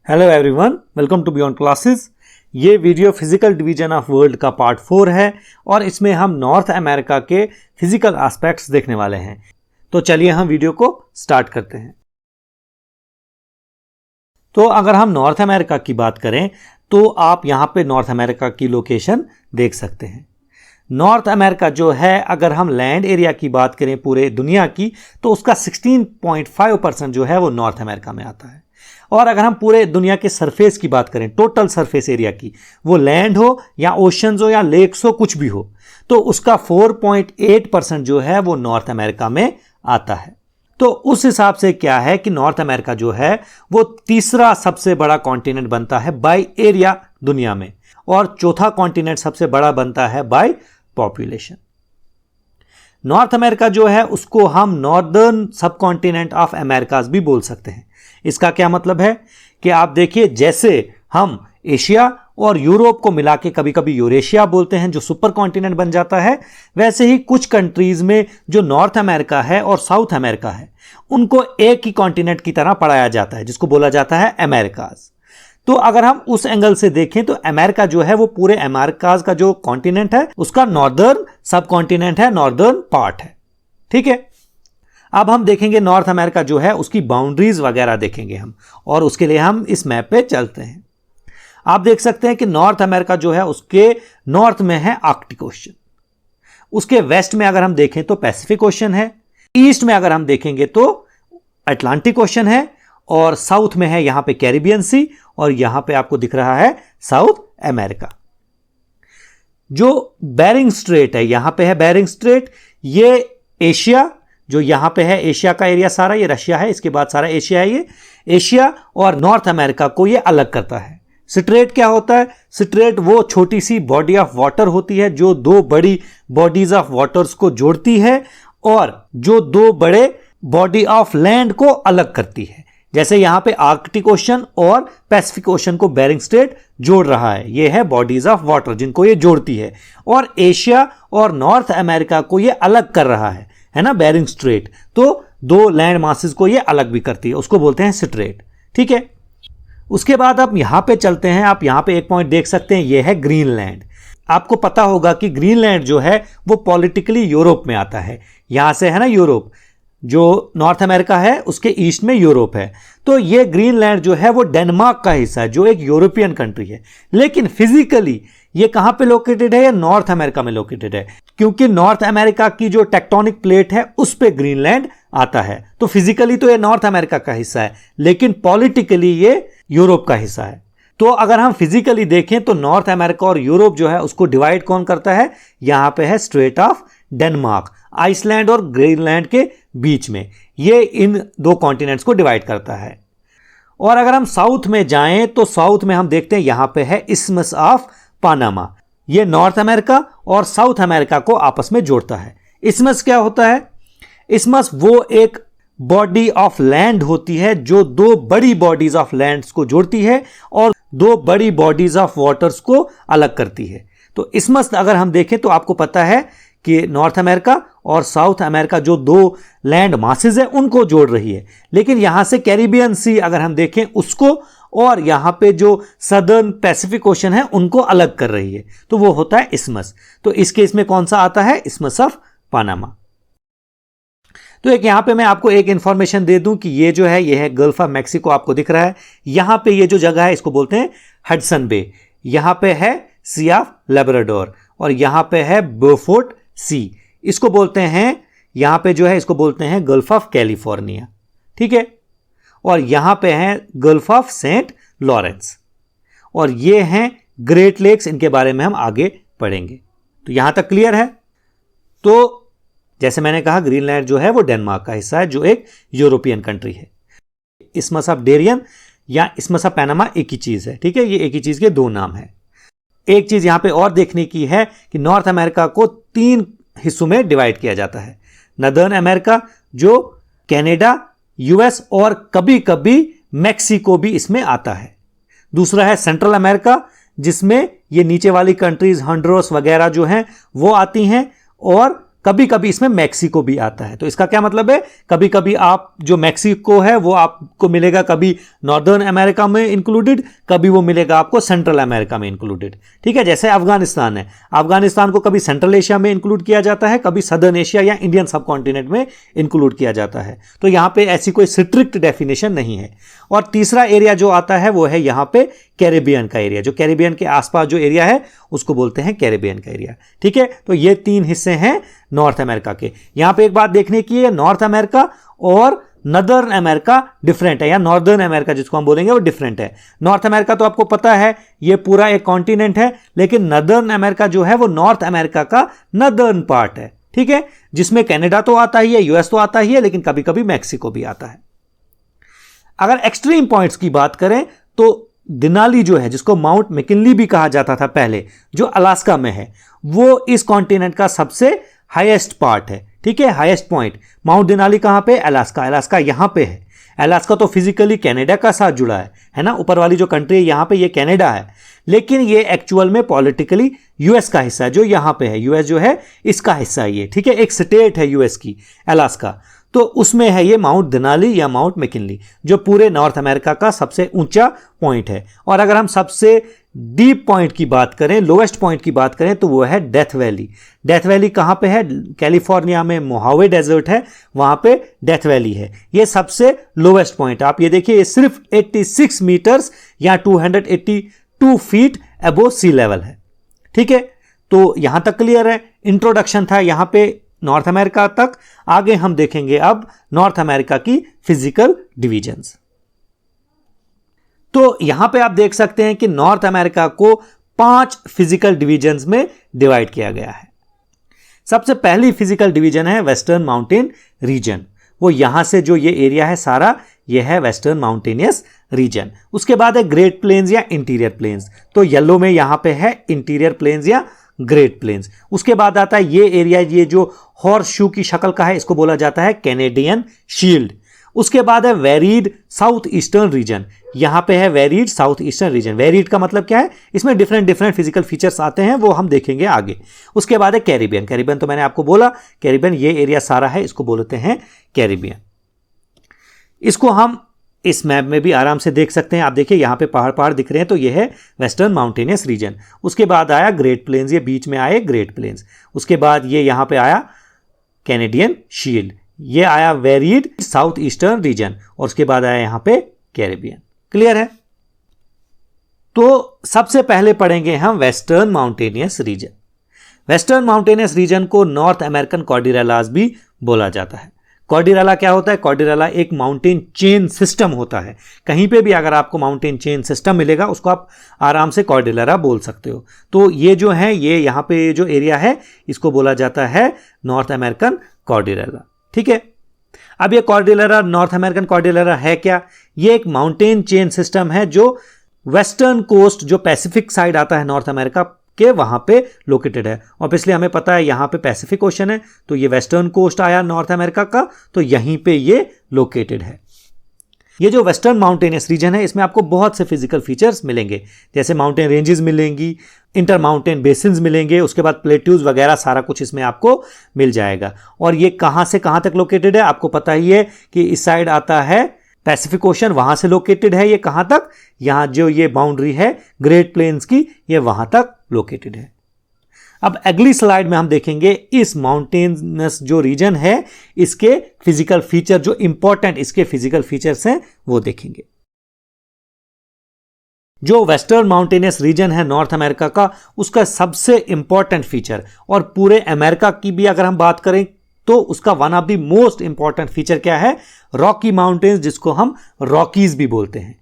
Hello everyone, welcome to beyond classes. ये video physical division of world का part 4 है और इसमें हम नॉर्थ अमेरिका के फिजिकल एस्पेक्ट्स देखने वाले हैं। तो चलिए हम वीडियो को स्टार्ट करते हैं। तो अगर हम नॉर्थ अमेरिका की बात करें तो आप यहाँ पे नॉर्थ अमेरिका की लोकेशन देख सकते हैं। नॉर्थ अमेरिका जो है, अगर हम लैंड एरिया की बात करें पूरे दुनिया की, तो उसका 16.5% जो है वो नॉर्थ अमेरिका में आता है। और अगर हम पूरे दुनिया के सरफेस की बात करें, टोटल सरफेस एरिया की, वो लैंड हो या ओशंस हो या लेक्स हो, कुछ भी हो, तो उसका 4.8% जो है वो नॉर्थ अमेरिका में आता है। तो उस हिसाब से क्या है कि नॉर्थ अमेरिका जो है वो तीसरा सबसे बड़ा कॉन्टिनेंट बनता है बाय एरिया दुनिया में, और चौथा कॉन्टिनेंट सबसे बड़ा बनता है बाय पॉपुलेशन। नॉर्थ अमेरिका जो है उसको हम नॉर्दर्न सब कॉन्टिनेंट ऑफ अमेरिकाज भी बोल सकते हैं। इसका क्या मतलब है कि आप देखिए, जैसे हम एशिया और यूरोप को मिला के कभी कभी यूरेशिया बोलते हैं जो सुपर कॉन्टिनेंट बन जाता है, वैसे ही कुछ कंट्रीज में जो नॉर्थ अमेरिका है और साउथ अमेरिका है उनको एक ही कॉन्टिनेंट की तरह पढ़ाया जाता है, जिसको बोला जाता है अमेरिकाज। तो अगर हम उस एंगल से देखें तो अमेरिका जो है वो पूरे अमेरिकाज का जो कॉन्टिनेंट है उसका नॉर्दर्न सब कॉन्टिनेंट है, नॉर्दर्न पार्ट है। ठीक है, अब हम देखेंगे नॉर्थ अमेरिका जो है उसकी बाउंड्रीज वगैरह देखेंगे हम, और उसके लिए हम इस मैप पे चलते हैं। आप देख सकते हैं कि नॉर्थ अमेरिका जो है उसके नॉर्थ में है आर्कटिक ओशन, उसके वेस्ट में अगर हम देखें तो पैसिफिक ओशन है, ईस्ट में अगर हम देखेंगे तो अटलांटिक ओशन है, और साउथ में है यहां पे कैरिबियन सी, और यहां पे आपको दिख रहा है साउथ अमेरिका। जो बेरिंग स्ट्रेट है, यहां पे है बेरिंग स्ट्रेट, ये एशिया जो यहां पे है, एशिया का एरिया सारा, ये रशिया है, इसके बाद सारा एशिया है। ये एशिया और नॉर्थ अमेरिका को ये अलग करता है। स्ट्रेट क्या होता है? स्ट्रेट वो छोटी सी बॉडी ऑफ वाटर होती है जो दो बड़ी बॉडीज ऑफ वाटर्स को जोड़ती है और जो दो बड़े बॉडी ऑफ लैंड को अलग करती है। जैसे यहां पे आर्कटिक ओशन और पैसिफिक ओशन को बेरिंग स्ट्रेट जोड़ रहा है, ये है बॉडीज ऑफ वाटर जिनको ये जोड़ती है, और एशिया और नॉर्थ अमेरिका को ये अलग कर रहा है ना, बेरिंग स्ट्रेट। तो दो लैंड मासेस को ये अलग भी करती है, उसको बोलते हैं स्ट्रेट। ठीक है, उसके बाद आप यहां पे चलते हैं। आप यहां पे एक पॉइंट देख सकते हैं, ये है ग्रीनलैंड। आपको पता होगा कि ग्रीनलैंड जो है वो पॉलिटिकली यूरोप में आता है, यहां से है ना यूरोप, जो नॉर्थ अमेरिका है उसके ईस्ट में यूरोप है। तो ये ग्रीनलैंड जो है वो डेनमार्क का हिस्सा है जो एक यूरोपियन कंट्री है, लेकिन फिजिकली ये कहां पे लोकेटेड है? ये नॉर्थ अमेरिका में लोकेटेड है, क्योंकि नॉर्थ अमेरिका की जो टेक्टोनिक प्लेट है उस पे ग्रीनलैंड आता है। तो फिजिकली तो ये नॉर्थ अमेरिका का हिस्सा है, लेकिन पॉलिटिकली ये यूरोप का हिस्सा है। तो अगर हम फिजिकली देखें तो नॉर्थ अमेरिका और यूरोप जो है उसको डिवाइड कौन करता है? यहां पे है स्ट्रेट ऑफ डेनमार्क, आइसलैंड और ग्रीनलैंड के बीच में, ये इन दो कॉन्टिनेंट्स को डिवाइड करता है। और अगर हम साउथ में जाएं तो साउथ में हम देखते हैं यहां पे है इस्थमस ऑफ पनामा, ये नॉर्थ अमेरिका और साउथ अमेरिका को आपस में जोड़ता है। इस्थमस क्या होता है? इस्थमस वो एक बॉडी ऑफ लैंड होती है जो दो बड़ी बॉडीज ऑफ लैंड्स को जोड़ती है और दो बड़ी बॉडीज ऑफ वाटर्स को अलग करती है। तो इस्थमस अगर हम देखें तो आपको पता है कि नॉर्थ अमेरिका और साउथ अमेरिका जो दो लैंड मासेस है उनको जोड़ रही है, लेकिन यहां से कैरिबियन सी अगर हम देखें उसको, और यहां पे जो सदर्न पैसिफिक ओशन है उनको अलग कर रही है, तो वो होता है इस्थमस। तो इस केस में कौन सा आता है? Isthmus of Panama. तो एक यहां पे मैं आपको एक इंफॉर्मेशन दे दूं कि ये जो है ये है गल्फ ऑफ मैक्सिको, आपको दिख रहा है। यहां पे ये जो जगह है इसको बोलते हैं हडसन बे, यहां पे है सी ऑफ लेब्राडोर, और यहां पे है बोफोर्ट सी, इसको बोलते हैं, यहां पे जो है इसको बोलते हैं गल्फ ऑफ कैलिफोर्निया। ठीक है, और यहां पे है गल्फ ऑफ सेंट लॉरेंस, और ये हैं ग्रेट लेक्स, इनके बारे में हम आगे पढ़ेंगे। तो यहां तक क्लियर है? तो जैसे मैंने कहा ग्रीनलैंड जो है वो डेनमार्क का हिस्सा है जो एक यूरोपियन कंट्री है। इस्थमस ऑफ डेरियन या इस्थमस ऑफ पनामा एक ही चीज है। ठीक है, ये एक ही चीज के दो नाम है। एक चीज यहां पे और देखने की है कि नॉर्थ अमेरिका को 3 हिस्सों में डिवाइड किया जाता है। नदर्न अमेरिका जो कनाडा, यूएस और कभी कभी मैक्सिको भी इसमें आता है। दूसरा है सेंट्रल अमेरिका, जिसमें ये नीचे वाली कंट्रीज हंडुरस वगैरह जो हैं वो आती हैं, और कभी कभी इसमें मैक्सिको भी आता है। तो इसका क्या मतलब है, कभी कभी आप जो मैक्सिको है वो आपको मिलेगा कभी नॉर्दर्न अमेरिका में इंक्लूडेड, कभी वो मिलेगा आपको सेंट्रल अमेरिका में इंक्लूडेड। ठीक है, जैसे अफगानिस्तान है, अफगानिस्तान को कभी सेंट्रल एशिया में इंक्लूड किया जाता है, कभी सदर्न एशिया या इंडियन सब कॉन्टिनेंट में इंक्लूड किया जाता है। तो यहां पे ऐसी कोई स्ट्रिक्ट डेफिनेशन नहीं है। और तीसरा एरिया जो आता है वो है यहां पे कैरिबियन का एरिया, जो कैरिबियन के आसपास जो एरिया है उसको बोलते हैं कैरिबियन का एरिया। ठीक है, तो ये 3 हिस्से हैं नॉर्थ अमेरिका के। यहां पे एक बात देखने की है, नॉर्थ अमेरिका और नदर्न अमेरिका डिफरेंट है, या नॉर्दर्न अमेरिका जिसको हम बोलेंगे वो डिफरेंट है। नॉर्थ अमेरिका तो आपको पता है ये पूरा एक कॉन्टिनेंट है, लेकिन नदर्न अमेरिका जो है वो नॉर्थ अमेरिका का नदर्न पार्ट है। ठीक है, जिसमें कनाडा तो आता ही है, यूएस तो आता ही है, लेकिन कभी कभी मैक्सिको भी आता है। अगर एक्सट्रीम पॉइंट्स की बात करें तो दिनाली जो है, जिसको माउंट मैकिनली भी कहा जाता था पहले, जो अलास्का में है, वो इस कॉन्टिनेंट का सबसे हाईएस्ट पार्ट है। ठीक है, हाईएस्ट पॉइंट माउंट दिनाली कहां पे, अलास्का। अलास्का यहां पे है। अलास्का तो फिजिकली कनाडा का साथ जुड़ा है ना, ऊपर वाली जो कंट्री है यहां पे ये कनाडा है, लेकिन ये एक्चुअल में पॉलिटिकली यूएस का हिस्सा है, जो यहां पे है। यूएस जो है इसका हिस्सा है ये। ठीक है, एक स्टेट है यूएस की अलास्का, तो उसमें है ये माउंट दिनाली या माउंट मैकिनली, जो पूरे नॉर्थ अमेरिका का सबसे ऊंचा पॉइंट है। और अगर हम सबसे डीप पॉइंट की बात करें, लोवेस्ट पॉइंट की बात करें, तो वो है डेथ वैली। डेथ वैली कहां पे है, कैलिफोर्निया में मोहावे डेजर्ट है, वहां पे डेथ वैली है। ये सबसे लोवेस्ट पॉइंट। आप ये देखिए, ये सिर्फ 86 मीटर्स या 282 फीट अबोव सी लेवल है। ठीक है, तो यहां तक क्लियर है। इंट्रोडक्शन था यहां पे नॉर्थ अमेरिका तक। आगे हम देखेंगे अब नॉर्थ अमेरिका की फिजिकल डिवीजन्स। तो यहां पे आप देख सकते हैं कि नॉर्थ अमेरिका को 5 फिजिकल डिवीजन्स में डिवाइड किया गया है। सबसे पहली फिजिकल डिवीजन है वेस्टर्न माउंटेन रीजन। वो यहां से जो ये एरिया है सारा, ये है वेस्टर्न माउंटेनियस रीजन। उसके बाद है ग्रेट प्लेन्स या इंटीरियर प्लेन्स। तो येलो में यहां पे है इंटीरियर प्लेन्स या ग्रेट प्लेन्स। उसके बाद आता है ये एरिया, ये जो हॉर्स शू की शक्ल का है, इसको बोला जाता है कैनेडियन शील्ड। उसके बाद है वेरीड साउथ ईस्टर्न रीजन। यहां पे है varied south eastern region. Varied का मतलब क्या है, इसमें डिफरेंट डिफरेंट फिजिकल फीचर्स आते हैं, वो हम देखेंगे आगे। उसके बाद है कैरिबियन। कैरिबियन तो मैंने आपको बोला, कैरिबियन ये एरिया सारा है, इसको बोलते हैं कैरिबियन। इसको हम इस मैप में भी आराम से देख सकते हैं। आप देखिए यहां पे पहाड़ पहाड़ दिख रहे हैं, तो ये है वेस्टर्न माउंटेनियस रीजन। उसके बाद आया ग्रेट प्लेन्स, ये बीच में आए ग्रेट प्लेन्स। उसके बाद ये यहां पे आया कैनेडियन शील्ड, ये आया वेरीड साउथ ईस्टर्न रीजन, और उसके बाद आया यहां पे कैरिबियन। क्लियर है? तो सबसे पहले पढ़ेंगे हम western mountainous region. Western mountainous region को नॉर्थ अमेरिकन कॉर्डियलास भी बोला जाता है। कॉर्डियला क्या होता है, कॉर्डियला एक माउंटेन चेन सिस्टम होता है। कहीं पे भी अगर आपको माउंटेन चेन सिस्टम मिलेगा, उसको आप आराम से कॉर्डियला बोल सकते हो। तो ये जो है, ये यहां पे जो एरिया है, इसको बोला जाता है नॉर्थ अमेरिकन कॉर्डियला। ठीक है, अब ये कॉर्डियला, नॉर्थ अमेरिकन कॉर्डियला है क्या, ये एक माउंटेन चेन सिस्टम है जो वेस्टर्न कोस्ट, जो पैसिफिक साइड आता है नॉर्थ अमेरिका के, वहां पे लोकेटेड है। ऑब्वियसली हमें पता है यहां पे पैसिफिक ओशन है, तो ये वेस्टर्न कोस्ट आया नॉर्थ अमेरिका का, तो यहीं पे ये लोकेटेड है। ये जो वेस्टर्न माउंटेनियस रीजन है, इसमें आपको बहुत से फिजिकल फीचर्स मिलेंगे, जैसे माउंटेन रेंजेस मिलेंगी, इंटर माउंटेन बेसिन्स मिलेंगे, उसके बाद प्लेट्यूज वगैरह सारा कुछ इसमें आपको मिल जाएगा। और ये कहां से कहां तक लोकेटेड है, आपको पता ही है कि इस साइड आता है पैसिफिक ओशन, वहां से लोकेटेड है ये कहां तक, यहां जो ये बाउंड्री है ग्रेट प्लेन्स की, ये वहां तक लोकेटेड है। अब अगली स्लाइड में हम देखेंगे इस माउंटेनस जो रीजन है, इसके फिजिकल फीचर, जो इंपॉर्टेंट इसके फिजिकल फीचर्स हैं वो देखेंगे। जो वेस्टर्न माउंटेनियस रीजन है नॉर्थ अमेरिका का, उसका सबसे इंपॉर्टेंट फीचर, और पूरे अमेरिका की भी अगर हम बात करें तो उसका one of the most important feature क्या है, रॉकी माउंटेन्स, जिसको हम रॉकीज भी बोलते हैं।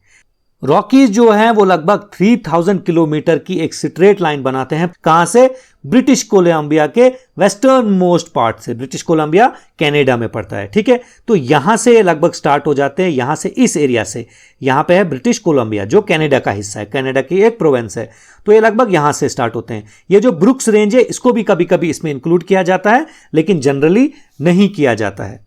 रॉकीज जो है वो लगभग 3000 किलोमीटर की एक स्ट्रेट लाइन बनाते हैं। कहां से, ब्रिटिश कोलंबिया के वेस्टर्न मोस्ट पार्ट से। ब्रिटिश कोलंबिया कनाडा में पड़ता है। ठीक है, तो यहां से लगभग स्टार्ट हो जाते हैं, यहां से, इस एरिया से। यहां पे है ब्रिटिश कोलंबिया जो कनाडा का हिस्सा है, कनाडा की एक प्रोविंस है, तो ये लगभग यहां से स्टार्ट होते हैं। ये जो ब्रुक्स रेंज है, इसको भी कभी कभी इसमें इंक्लूड किया जाता है, लेकिन जनरली नहीं किया जाता है।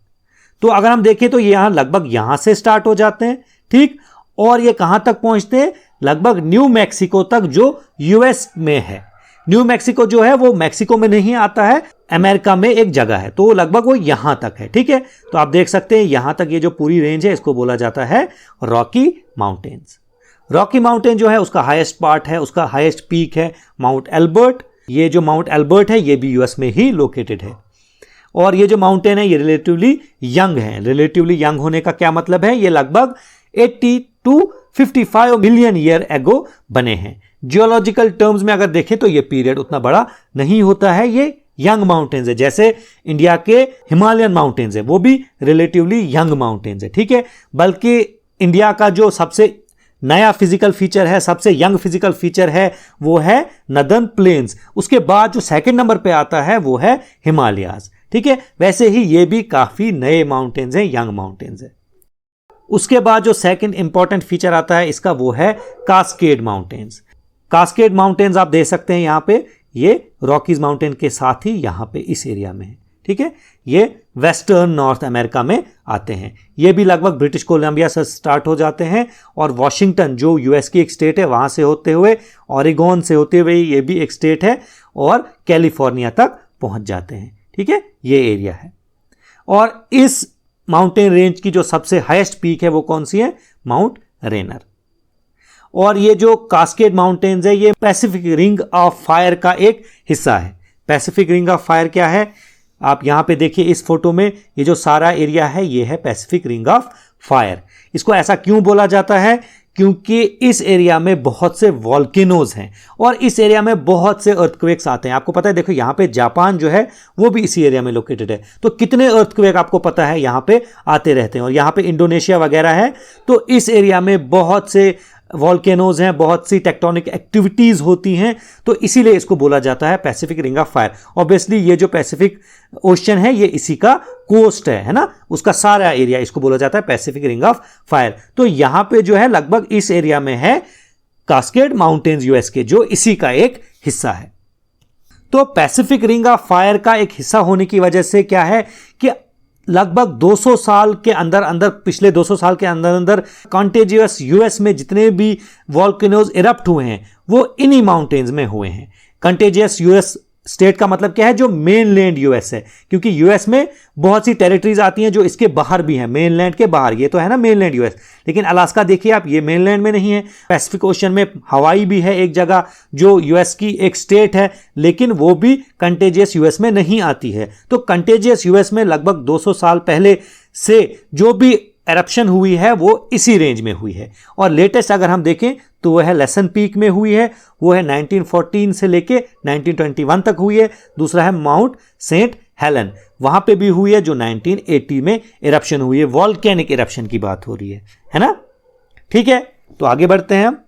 तो अगर हम देखें तो यहां लगभग यहां से स्टार्ट हो जाते हैं। ठीक, और ये कहां तक पहुंचते हैं, लगभग न्यू मैक्सिको तक, जो यूएस में है। न्यू मैक्सिको जो है वो मैक्सिको में नहीं आता है, अमेरिका में एक जगह है, तो लगभग वो यहां तक है। ठीक है, तो आप देख सकते हैं यहां तक ये जो पूरी रेंज है इसको बोला जाता है रॉकी माउंटेन्स। रॉकी माउंटेन जो है उसका हाईएस्ट पार्ट है, उसका हाईएस्ट पीक है माउंट एल्बर्ट। ये जो माउंट एल्बर्ट है ये भी यूएस में ही लोकेटेड है। और ये जो माउंटेन है ये रिलेटिवली यंग है। रिलेटिवली यंग होने का क्या मतलब है, ये लगभग 80 to 55 मिलियन ईयर एगो बने हैं। जियोलॉजिकल टर्म्स में अगर देखें तो ये पीरियड उतना बड़ा नहीं होता है, ये यंग माउंटेन्स है। जैसे इंडिया के हिमालयन माउंटेन्स है वो भी रिलेटिवली यंग माउंटेन्स है। ठीक है, बल्कि इंडिया का जो सबसे नया फिजिकल फीचर है, सबसे यंग फिजिकल फीचर है वो है नदर्न प्लेन्स। उसके बाद जो सेकंड नंबर पे आता है वो है हिमालयाज। ठीक है, वैसे ही ये भी काफी नए माउंटेन्स हैं, यंग माउंटेन्स है। उसके बाद जो सेकंड इंपॉर्टेंट फीचर आता है इसका वो है कास्केड माउंटेन्स। कास्केड माउंटेन्स आप देख सकते हैं यहां पे, ये रॉकीज माउंटेन के साथ ही यहां पे इस एरिया में है। ठीक है, ये वेस्टर्न नॉर्थ अमेरिका में आते हैं। ये भी लगभग ब्रिटिश कोलंबिया से स्टार्ट हो जाते हैं और वॉशिंगटन जो यूएस की एक स्टेट है वहां से होते हुए, ऑरिगॉन से होते हुए ये भी एक स्टेट है, और कैलिफोर्निया तक पहुंच जाते हैं। ठीक है, ये एरिया है। और इस माउंटेन रेंज की जो सबसे हाईएस्ट पीक है वो कौन सी है, माउंट रेनर। और ये जो कास्केड माउंटेन्स है ये पैसिफिक रिंग ऑफ फायर का एक हिस्सा है। पैसिफिक रिंग ऑफ फायर क्या है, आप यहां पे देखिए इस फोटो में, ये जो सारा एरिया है ये है पैसिफिक रिंग ऑफ फायर। इसको ऐसा क्यों बोला जाता है, क्योंकि इस एरिया में बहुत से वॉल्केनोज हैं और इस एरिया में बहुत से अर्थक्वेक्स आते हैं। आपको पता है, देखो यहाँ पे जापान जो है वो भी इसी एरिया में लोकेटेड है, तो कितने अर्थक्वेक आपको पता है यहाँ पे आते रहते हैं। और यहाँ पे इंडोनेशिया वगैरह है, तो इस एरिया में बहुत से वॉल्केनोज हैं, बहुत सी टेक्टोनिक एक्टिविटीज होती हैं, तो इसीलिए इसको बोला जाता है Pacific ring of fire. Obviously ये जो पैसिफिक ओशन है ये इसी का कोस्ट है ना, उसका सारा एरिया इसको बोला जाता है पैसिफिक रिंग ऑफ फायर। तो यहां पे जो है लगभग इस एरिया में है कास्केड माउंटेन्स यूएस के, जो इसी का एक हिस्सा है। तो पैसिफिक रिंग ऑफ फायर का एक हिस्सा होने की वजह से क्या है कि लगभग 200 साल के अंदर अंदर, पिछले 200 साल के अंदर अंदर कॉन्टेजियस यूएस में जितने भी वॉल्केनोज इरप्ट हुए हैं वो इन्हीं माउंटेन्स में हुए हैं। कॉन्टेजियस यूएस स्टेट का मतलब क्या है, जो मेनलैंड यूएस है, क्योंकि यूएस में बहुत सी टेरिटरीज आती हैं जो इसके बाहर भी हैं, मेनलैंड के बाहर। ये तो है ना मेनलैंड यूएस, लेकिन अलास्का देखिए आप, ये मेनलैंड में नहीं है। पैसिफिक ओशन में हवाई भी है एक जगह जो यूएस की एक स्टेट है, लेकिन वो भी कंटेजियस यूएस में नहीं आती है। तो कंटेजियस यूएस में लगभग 200 साल पहले से जो भी एरप्शन हुई है वो इसी रेंज में हुई है। और लेटेस्ट अगर हम देखें तो वह है लेसन पीक में हुई है, वो है 1914 से लेके 1921 तक हुई है। दूसरा है माउंट सेंट हेलन, वहां पे भी हुई है जो 1980 में इरप्शन हुई है। वॉल्केनिक इरप्शन की बात हो रही है ना। ठीक है, तो आगे बढ़ते हैं हम।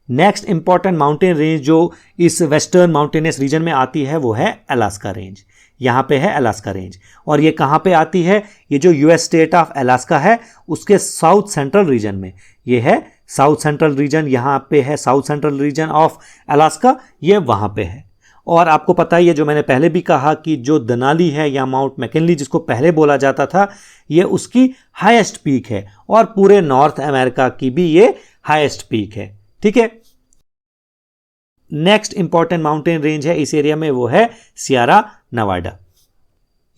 नेक्स्ट इंपॉर्टेंट माउंटेन रेंज जो इस वेस्टर्न माउंटेनियस रीजन में आती है वो है अलास्का रेंज। यहां पे है अलास्का रेंज, और ये कहां पे आती है, ये जो यूएस स्टेट ऑफ अलास्का है उसके साउथ सेंट्रल रीजन में। ये है साउथ सेंट्रल रीजन, यहां पे है south central region of Alaska, ये वहां पे है। और आपको पता ही है, जो मैंने पहले भी कहा कि जो दनाली है या माउंट मैकिनली जिसको पहले बोला जाता था, ये उसकी हाईएस्ट पीक है और पूरे नॉर्थ अमेरिका की भी ये हाईएस्ट पीक है। ठीक है, नेक्स्ट इंपॉर्टेंट माउंटेन रेंज है इस एरिया में वो है सियरा नवाडा।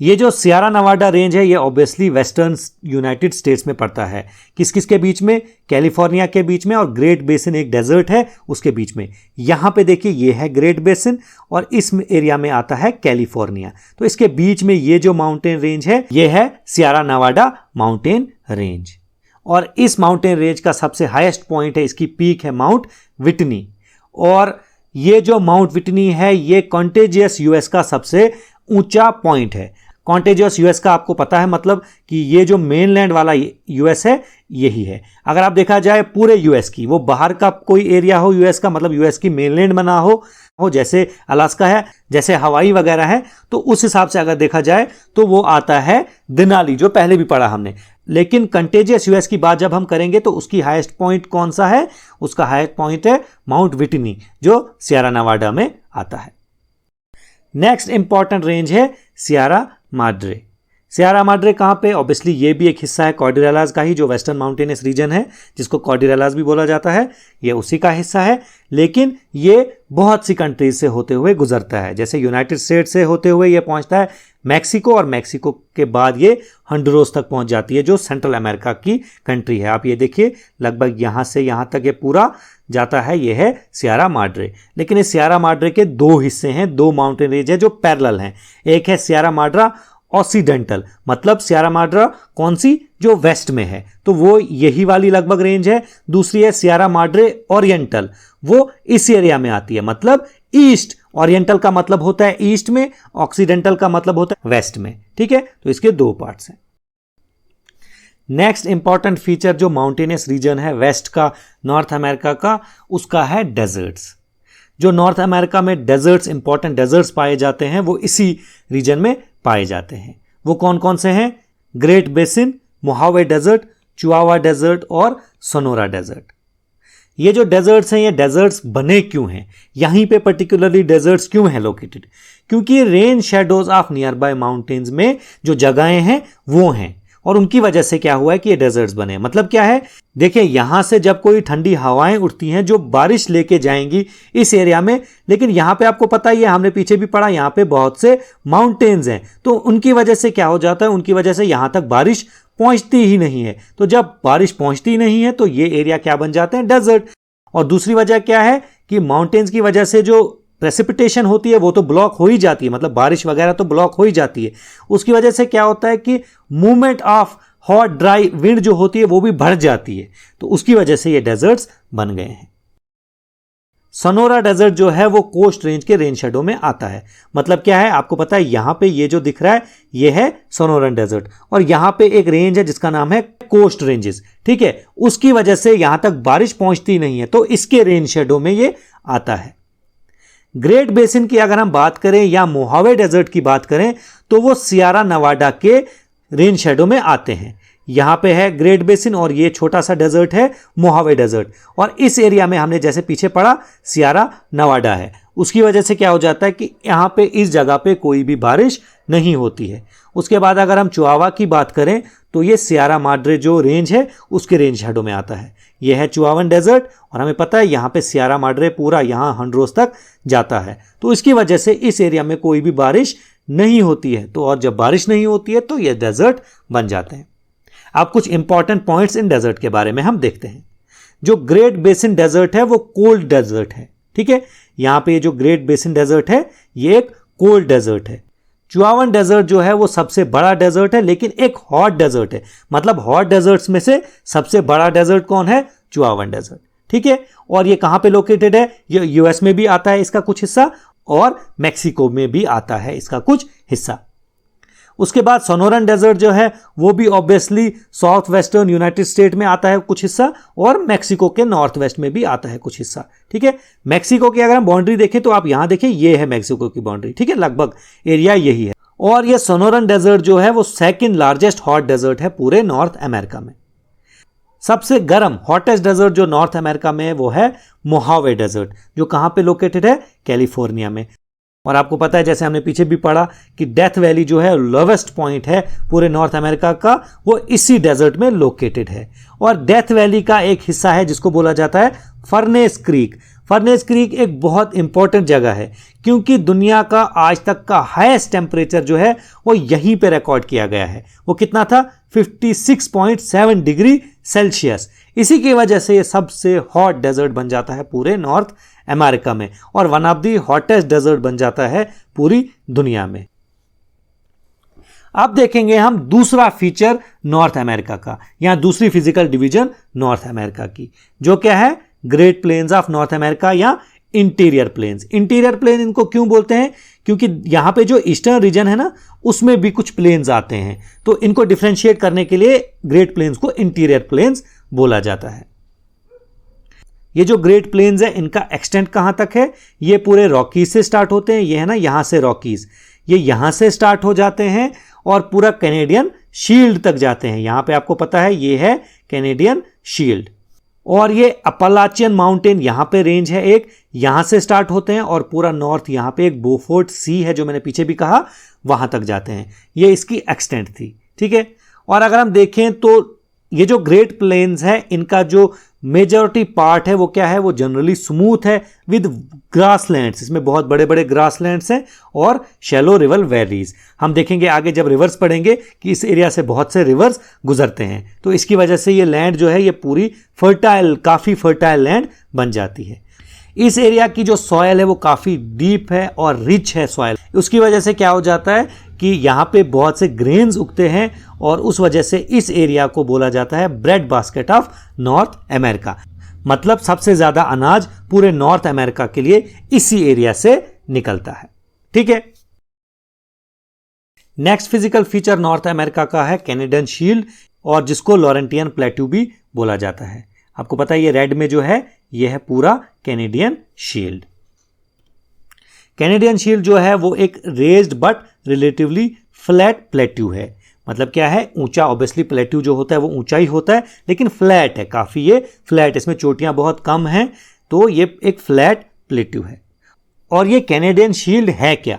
ये जो सियरा नवाडा रेंज है ये ऑब्वियसली वेस्टर्न यूनाइटेड स्टेट्स में पड़ता है। किस किस के बीच में, कैलिफोर्निया के बीच में, और ग्रेट बेसिन एक डेजर्ट है उसके बीच में। यहां पे देखिए ये है ग्रेट बेसिन और इस एरिया में आता है कैलिफोर्निया, तो इसके बीच में ये जो माउंटेन रेंज है ये है सियरा नवाडा माउंटेन रेंज। और इस माउंटेन रेंज का सबसे हाईएस्ट पॉइंट है, इसकी पीक है माउंट विटनी। और ये जो माउंट विटनी है ये कॉन्टेजियस यूएस का सबसे ऊंचा पॉइंट है। कॉन्टेजियस यूएस का आपको पता है मतलब कि ये जो मेनलैंड वाला यूएस है यही है। अगर आप देखा जाए पूरे यूएस की, वो बाहर का कोई एरिया हो यूएस का, मतलब यूएस की मेनलैंड बना हो जैसे अलास्का है, जैसे हवाई वगैरह है, तो उस हिसाब से अगर देखा जाए तो वो आता है देनाली, जो पहले भी पढ़ा हमने। लेकिन कंटेजियस यूएस की बात जब हम करेंगे तो उसकी हाईएस्ट पॉइंट कौन सा है, उसका हाईएस्ट पॉइंट है माउंट विटनी जो सियरा नवाडा में आता है। नेक्स्ट इंपॉर्टेंट रेंज है सियरा माड्रे। सियारा माड्रे कहाँ पे? ऑब्वियसली ये भी एक हिस्सा है कॉर्डियलास का ही, जो वेस्टर्न माउंटेनियस रीजन है जिसको कॉर्डियलास भी बोला जाता है, ये उसी का हिस्सा है। लेकिन ये बहुत सी कंट्रीज से होते हुए गुजरता है, जैसे यूनाइटेड स्टेट से होते हुए ये पहुंचता है मैक्सिको, और मैक्सिको के बाद ये हंडुरास तक पहुंच जाती है जो सेंट्रल अमेरिका की कंट्री है। आप ये देखिए लगभग यहाँ से यहाँ तक ये पूरा जाता है, ये है सियारा माड्रे। लेकिन इस सियारा माड्रे के दो हिस्से हैं, दो माउंटेन रेंज है जो पैरेलल हैं। एक है सियारा माड्रा ऑक्सीडेंटल, मतलब सियारा माड्रा कौन सी? जो वेस्ट में है, तो वो यही वाली लगभग रेंज है। दूसरी है सियारा माड्रे ओरिएंटल, वो इस एरिया में आती है, मतलब ईस्ट। ओरिएंटल का मतलब होता है ईस्ट में, ऑक्सीडेंटल का मतलब होता है वेस्ट में। ठीक है, तो इसके दो पार्ट्स हैं। नेक्स्ट इंपॉर्टेंट फीचर जो माउंटेनियस रीजन है वेस्ट का, नॉर्थ अमेरिका का, उसका है डेजर्ट्स। जो नॉर्थ अमेरिका में डेजर्ट्स, इंपॉर्टेंट डेजर्ट्स पाए जाते हैं, वो इसी रीजन में पाए जाते हैं। वो कौन कौन से हैं? Great Basin, Mojave Desert, Chihuahua Desert और सोनोरा डेजर्ट। ये जो डेजर्ट्स हैं, ये डेजर्ट्स बने क्यों हैं? यहीं पे पर्टिकुलरली डेजर्ट्स क्यों हैं लोकेटेड? क्योंकि rain shadows of near by mountains में जो जगहें हैं वो हैं, और उनकी वजह से क्या हुआ है कि ये डेजर्ट्स बने। मतलब क्या है? देखिए, यहां से जब कोई ठंडी हवाएं उठती हैं जो बारिश लेके जाएंगी इस एरिया में, लेकिन यहां पे आपको पता ही है, हमने पीछे भी पढ़ा, यहां पे बहुत से माउंटेन्स हैं, तो उनकी वजह से क्या हो जाता है? उनकी वजह से यहां तक बारिश पहुंचती ही नहीं है। तो जब बारिश पहुंचती नहीं है तो ये एरिया क्या बन जाते हैं? डेजर्ट। और दूसरी वजह क्या है कि माउंटेन्स की वजह से जो प्रेसिपिटेशन होती है वो तो ब्लॉक हो ही जाती है, मतलब बारिश वगैरह तो ब्लॉक हो ही जाती है। उसकी वजह से क्या होता है कि movement of hot dry wind जो होती है वो भी बढ़ जाती है, तो उसकी वजह से ये डेजर्ट्स बन गए हैं। सोनोरा डेजर्ट जो है वो कोस्ट रेंज के रेन शेडो में आता है। मतलब क्या है? आपको पता है यहां पे ये जो दिख रहा है ये है सोनोरन डेजर्ट, और यहां पे एक रेंज है जिसका नाम है कोस्ट रेंजेस। ठीक है, उसकी वजह से यहां तक बारिश पहुंचती नहीं है, तो इसके रेन शेडो में ये आता है। ग्रेट बेसिन की अगर हम बात करें या मोहावे डेजर्ट की बात करें तो वो सियारा नवाडा के रेन शेडो में आते हैं। यहां पे है ग्रेट बेसिन और ये छोटा सा डेजर्ट है मोहावे डेजर्ट, और इस एरिया में हमने जैसे पीछे पढ़ा सियारा नवाडा है। उसकी वजह से क्या हो जाता है कि यहां पे इस जगह पे कोई भी बारिश नहीं होती है। उसके बाद अगर हम चिहुआहुआ की बात करें तो ये सियारा माड्रे जो रेंज है उसके रेंज शेडो में आता है। यह है चिहुआहुआन डेजर्ट, और हमें पता है यहाँ पे सियारा माड्रे पूरा यहाँ हंडुरास तक जाता है, तो इसकी वजह से इस एरिया में कोई भी बारिश नहीं होती है। तो और जब बारिश नहीं होती है तो ये डेजर्ट बन जाते हैं। अब कुछ इंपॉर्टेंट पॉइंट्स इन डेजर्ट के बारे में हम देखते हैं। जो ग्रेट बेसिन डेजर्ट है वो कोल्ड डेजर्ट है। ठीक है, यहाँ पे जो ग्रेट बेसिन डेजर्ट है ये एक कोल्ड डेजर्ट है। चिहुआहुआन डेजर्ट जो है वो सबसे बड़ा डेजर्ट है, लेकिन एक हॉट डेजर्ट है। मतलब हॉट डेजर्ट्स में से सबसे बड़ा डेजर्ट कौन है? Chihuahuan Desert. ठीक है, और ये कहां पे लोकेटेड है? ये यूएस में भी आता है इसका कुछ हिस्सा, और मैक्सिको में भी आता है इसका कुछ हिस्सा। उसके बाद सोनोरन डेजर्ट जो है वो भी obviously south western United state में आता है कुछ हिस्सा, और मैक्सिको के नॉर्थ वेस्ट में भी आता है कुछ हिस्सा। ठीक है, मैक्सिको की अगर हम बाउंड्री देखें तो आप यहां देखें, ये है मैक्सिको की बाउंड्री। ठीक है, लगभग एरिया यही है। और ये सोनोरन डेजर्ट जो है वो सेकंड लार्जेस्ट हॉट डेजर्ट है पूरे नॉर्थ अमेरिका में। सबसे गर्म हॉटेस्ट डेजर्ट जो नॉर्थ अमेरिका में है वो है मोहावे डेजर्ट, जो कहां पे लोकेटेड है? कैलिफोर्निया में। और आपको पता है, जैसे हमने पीछे भी पढ़ा, कि डेथ वैली जो है लोवेस्ट पॉइंट है पूरे नॉर्थ अमेरिका का, वो इसी डेजर्ट में लोकेटेड है। और डेथ वैली का एक हिस्सा है जिसको बोला जाता है फर्नेस क्रीक। फर्नेस क्रीक एक बहुत इंपॉर्टेंट जगह है, क्योंकि दुनिया का आज तक का हाईएस्ट टेम्परेचर जो है वो यहीं पे रिकॉर्ड किया गया है। वो कितना था? 56.7 डिग्री सेल्सियस। इसी की वजह से ये सबसे हॉट डेजर्ट बन जाता है पूरे नॉर्थ अमेरिका में, और one of the hottest desert बन जाता है पूरी दुनिया में। अब देखेंगे हम दूसरा फीचर नॉर्थ अमेरिका का, या दूसरी फिजिकल डिवीजन नॉर्थ अमेरिका की, जो क्या है? Great Plains of North America या इंटीरियर प्लेन्स। इंटीरियर प्लेन इनको क्यों बोलते हैं? क्योंकि यहां पे जो ईस्टर्न रीजन है ना, उसमें भी कुछ प्लेन्स आते हैं, तो इनको डिफरेंशिएट करने के लिए ग्रेट प्लेन्स को इंटीरियर प्लेन्स बोला जाता है। ये जो ग्रेट प्लेन्स है इनका एक्सटेंट कहां तक है? ये पूरे रॉकीज से स्टार्ट होते हैं, ये है ना यहां से रॉकीज, ये यहां से स्टार्ट हो जाते हैं और पूरा कैनेडियन शील्ड तक जाते हैं। यहां पे आपको पता है ये है कैनेडियन शील्ड। और ये अपलाचियन माउंटेन यहां पे रेंज है, एक यहां से स्टार्ट होते हैं और पूरा नॉर्थ यहां पे एक बोफोर्ट सी है जो मैंने पीछे भी कहा, वहां तक जाते हैं। ये इसकी एक्सटेंट थी, ठीक है। और अगर हम देखें तो ये जो ग्रेट प्लेन्स है इनका जो मेजॉरिटी पार्ट है वो क्या है, वो जनरली स्मूथ है विद ग्रासलैंड्स, इसमें बहुत बड़े बड़े ग्रासलैंड्स हैं और शैलो रिवर वैलीज। हम देखेंगे आगे जब रिवर्स पढ़ेंगे कि इस एरिया से बहुत से रिवर्स गुजरते हैं, तो इसकी वजह से ये लैंड जो है ये पूरी फर्टाइल, काफ़ी फर्टाइल लैंड बन जाती है। इस एरिया की जो सॉयल है वो काफ़ी डीप है और रिच है सॉयल। उसकी वजह से क्या हो जाता है कि यहाँ पे बहुत से ग्रेन्स उगते हैं और उस वजह से इस एरिया को बोला जाता है bread basket of North America. मतलब सबसे ज़्यादा अनाज पूरे नॉर्थ अमेरिका के लिए इसी एरिया से निकलता है, ठीक है। Next physical feature north America का है कैनेडियन शील्ड, और जिसको लॉरेंटियन प्लेट्यू भी बोला जाता है। आपको पता है ये रेड में जो है ये है पूरा कैनेडियन शील्ड। कैनेडियन शील्ड जो है वो एक raised but relatively flat plateau है। मतलब क्या है, ऊंचा, ऑब्वियसली प्लेट्यू जो होता है वो ऊंचा ही होता है, लेकिन फ्लैट है, काफ़ी ये फ्लैट, इसमें चोटियां बहुत कम हैं, तो ये एक फ्लैट प्लेट्यू है। और ये कैनेडियन शील्ड है क्या?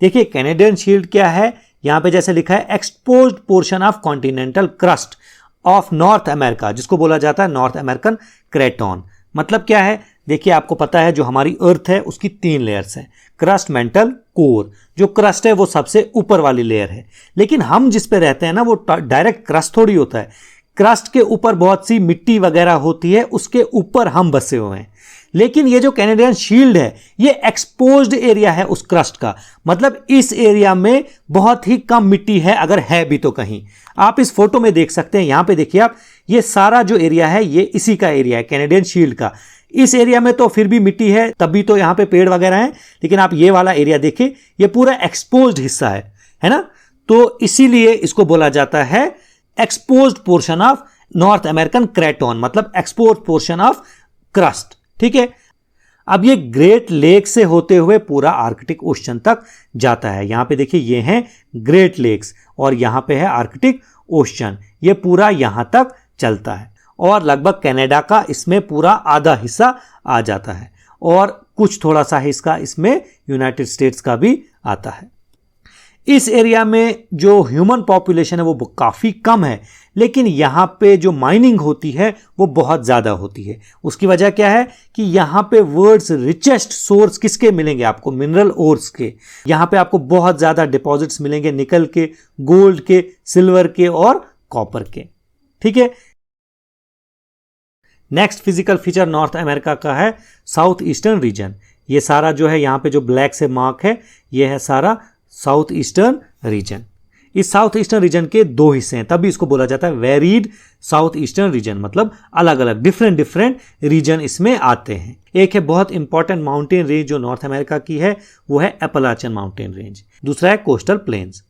देखिए कैनेडियन शील्ड क्या है, यहां पे जैसे लिखा है exposed portion of continental crust of North America, जिसको बोला जाता है नॉर्थ अमेरिकन क्रेटॉन। मतलब क्या है, देखिए आपको पता है जो हमारी अर्थ है उसकी 3 लेयर्स हैं, क्रस्ट, मेंटल, कोर। जो क्रस्ट है वो सबसे ऊपर वाली लेयर है, लेकिन हम जिस पे रहते हैं ना वो डायरेक्ट क्रस्ट थोड़ी होता है। क्रस्ट के ऊपर बहुत सी मिट्टी वगैरह होती है, उसके ऊपर हम बसे हुए हैं। लेकिन ये जो कैनेडियन शील्ड है ये एक्सपोज्ड एरिया है उस क्रस्ट का, मतलब इस एरिया में बहुत ही कम मिट्टी है, अगर है भी तो कहीं। आप इस फोटो में देख सकते हैं, यहां पे देखिए आप, ये सारा जो एरिया है ये इसी का एरिया है कैनेडियन शील्ड का। इस एरिया में तो फिर भी मिट्टी है, तभी तो यहां पे पेड़ वगैरह हैं, लेकिन आप ये वाला एरिया देखिए, ये पूरा एक्सपोज्ड हिस्सा है ना। तो इसीलिए इसको बोला जाता है exposed portion of north American craton, मतलब एक्सपोज्ड पोर्शन ऑफ क्रस्ट, ठीक है। अब ये ग्रेट लेक से होते हुए पूरा आर्कटिक ओशन तक जाता है। यहां पे देखिए ये हैं ग्रेट लेक्स और यहां पे है आर्कटिक ओशन, ये पूरा यहां तक चलता है और लगभग कनाडा का इसमें पूरा आधा हिस्सा आ जाता है और कुछ थोड़ा सा हिस्सा इसमें यूनाइटेड स्टेट्स का भी आता है। इस एरिया में जो ह्यूमन पॉपुलेशन है वो काफ़ी कम है, लेकिन यहाँ पे जो माइनिंग होती है वो बहुत ज़्यादा होती है। उसकी वजह क्या है कि यहाँ पे वर्ल्ड्स रिचेस्ट सोर्स किसके मिलेंगे आपको, मिनरल ओर्स के। यहाँ पे आपको बहुत ज़्यादा डिपॉजिट्स मिलेंगे, निकल के, गोल्ड के, सिल्वर के और कॉपर के, ठीक है। Next physical feature north America का है साउथ ईस्टर्न रीजन। ये सारा जो है यहाँ पे जो ब्लैक से मार्क है ये है सारा साउथ ईस्टर्न रीजन। इस साउथ ईस्टर्न रीजन के 2 हिस्से हैं, तभी इसको बोला जाता है वेरीड साउथ ईस्टर्न रीजन, मतलब अलग अलग डिफरेंट रीजन इसमें आते हैं। एक है बहुत इंपॉर्टेंट माउंटेन रेंज जो नॉर्थ अमेरिका की है, वो है अपलाचियन माउंटेन रेंज। दूसरा है कोस्टल प्लेन्स।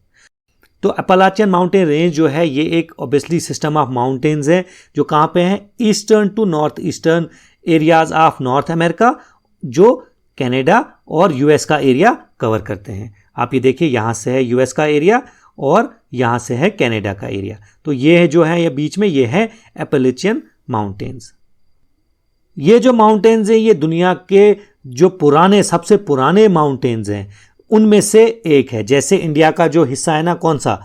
तो अपलाचियन माउंटेन रेंज जो है ये एक ऑब्वियसली सिस्टम ऑफ माउंटेन्स है जो कहाँ पे हैं, eastern to north eastern areas of North America, जो कनाडा और यूएस का एरिया कवर करते हैं। आप ये देखिए यहाँ से है यूएस का एरिया और यहाँ से है कनाडा का एरिया, तो ये है जो है ये बीच में ये है अपलाचियन माउंटेन्स। ये जो माउंटेन्स हैं ये दुनिया के जो पुराने, सबसे पुराने माउंटेन्स हैं उनमें से एक है। जैसे इंडिया का जो हिस्सा है ना, कौन सा,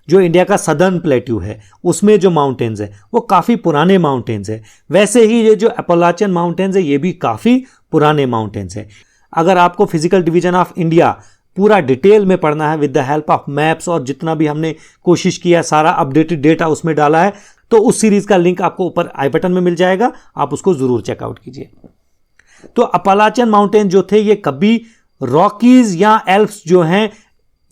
जो इंडिया का सदर्न प्लेट्यू है उसमें जो माउंटेन्स है वो काफ़ी पुराने माउंटेन्स है, वैसे ही ये जो अपलाचियन माउंटेन्स है ये भी काफ़ी पुराने माउंटेन्स है। अगर आपको फिजिकल डिवीजन ऑफ इंडिया पूरा डिटेल में पढ़ना है with the help of maps और जितना भी हमने कोशिश किया, सारा अपडेटेड डेटा उसमें डाला है, तो उस सीरीज का लिंक आपको ऊपर आई बटन में मिल जाएगा, आप उसको ज़रूर चेकआउट कीजिए। तो अपलाचियन माउंटेन जो थे ये कभी रॉकीज या एल्प्स जो हैं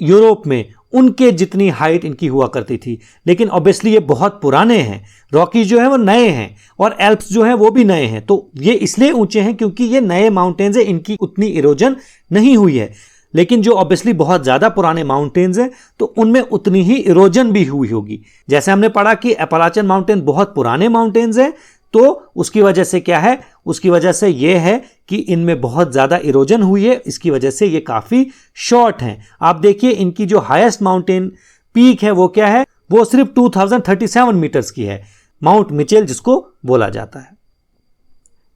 यूरोप में उनके जितनी हाइट इनकी हुआ करती थी, लेकिन ऑब्वियसली ये बहुत पुराने हैं। रॉकीज जो है वो नए हैं और एल्प्स जो है वो भी नए हैं, तो ये इसलिए ऊंचे हैं क्योंकि ये नए माउंटेन्स हैं, इनकी उतनी इरोजन नहीं हुई है। लेकिन जो ऑब्वियसली बहुत ज़्यादा पुराने माउंटेन्स हैं तो उनमें उतनी ही इरोजन भी हुई होगी। जैसे हमने पढ़ा कि अपलाचियन माउंटेन बहुत पुराने माउंटेन्स हैं, तो उसकी वजह से क्या है, उसकी वजह से ये है कि इनमें बहुत ज़्यादा इरोजन हुई है, इसकी वजह से ये काफ़ी शॉर्ट हैं। आप देखिए इनकी जो हाईएस्ट माउंटेन पीक है वो क्या है, वो सिर्फ 2037 मीटर्स की है, माउंट मिचेल जिसको बोला जाता है।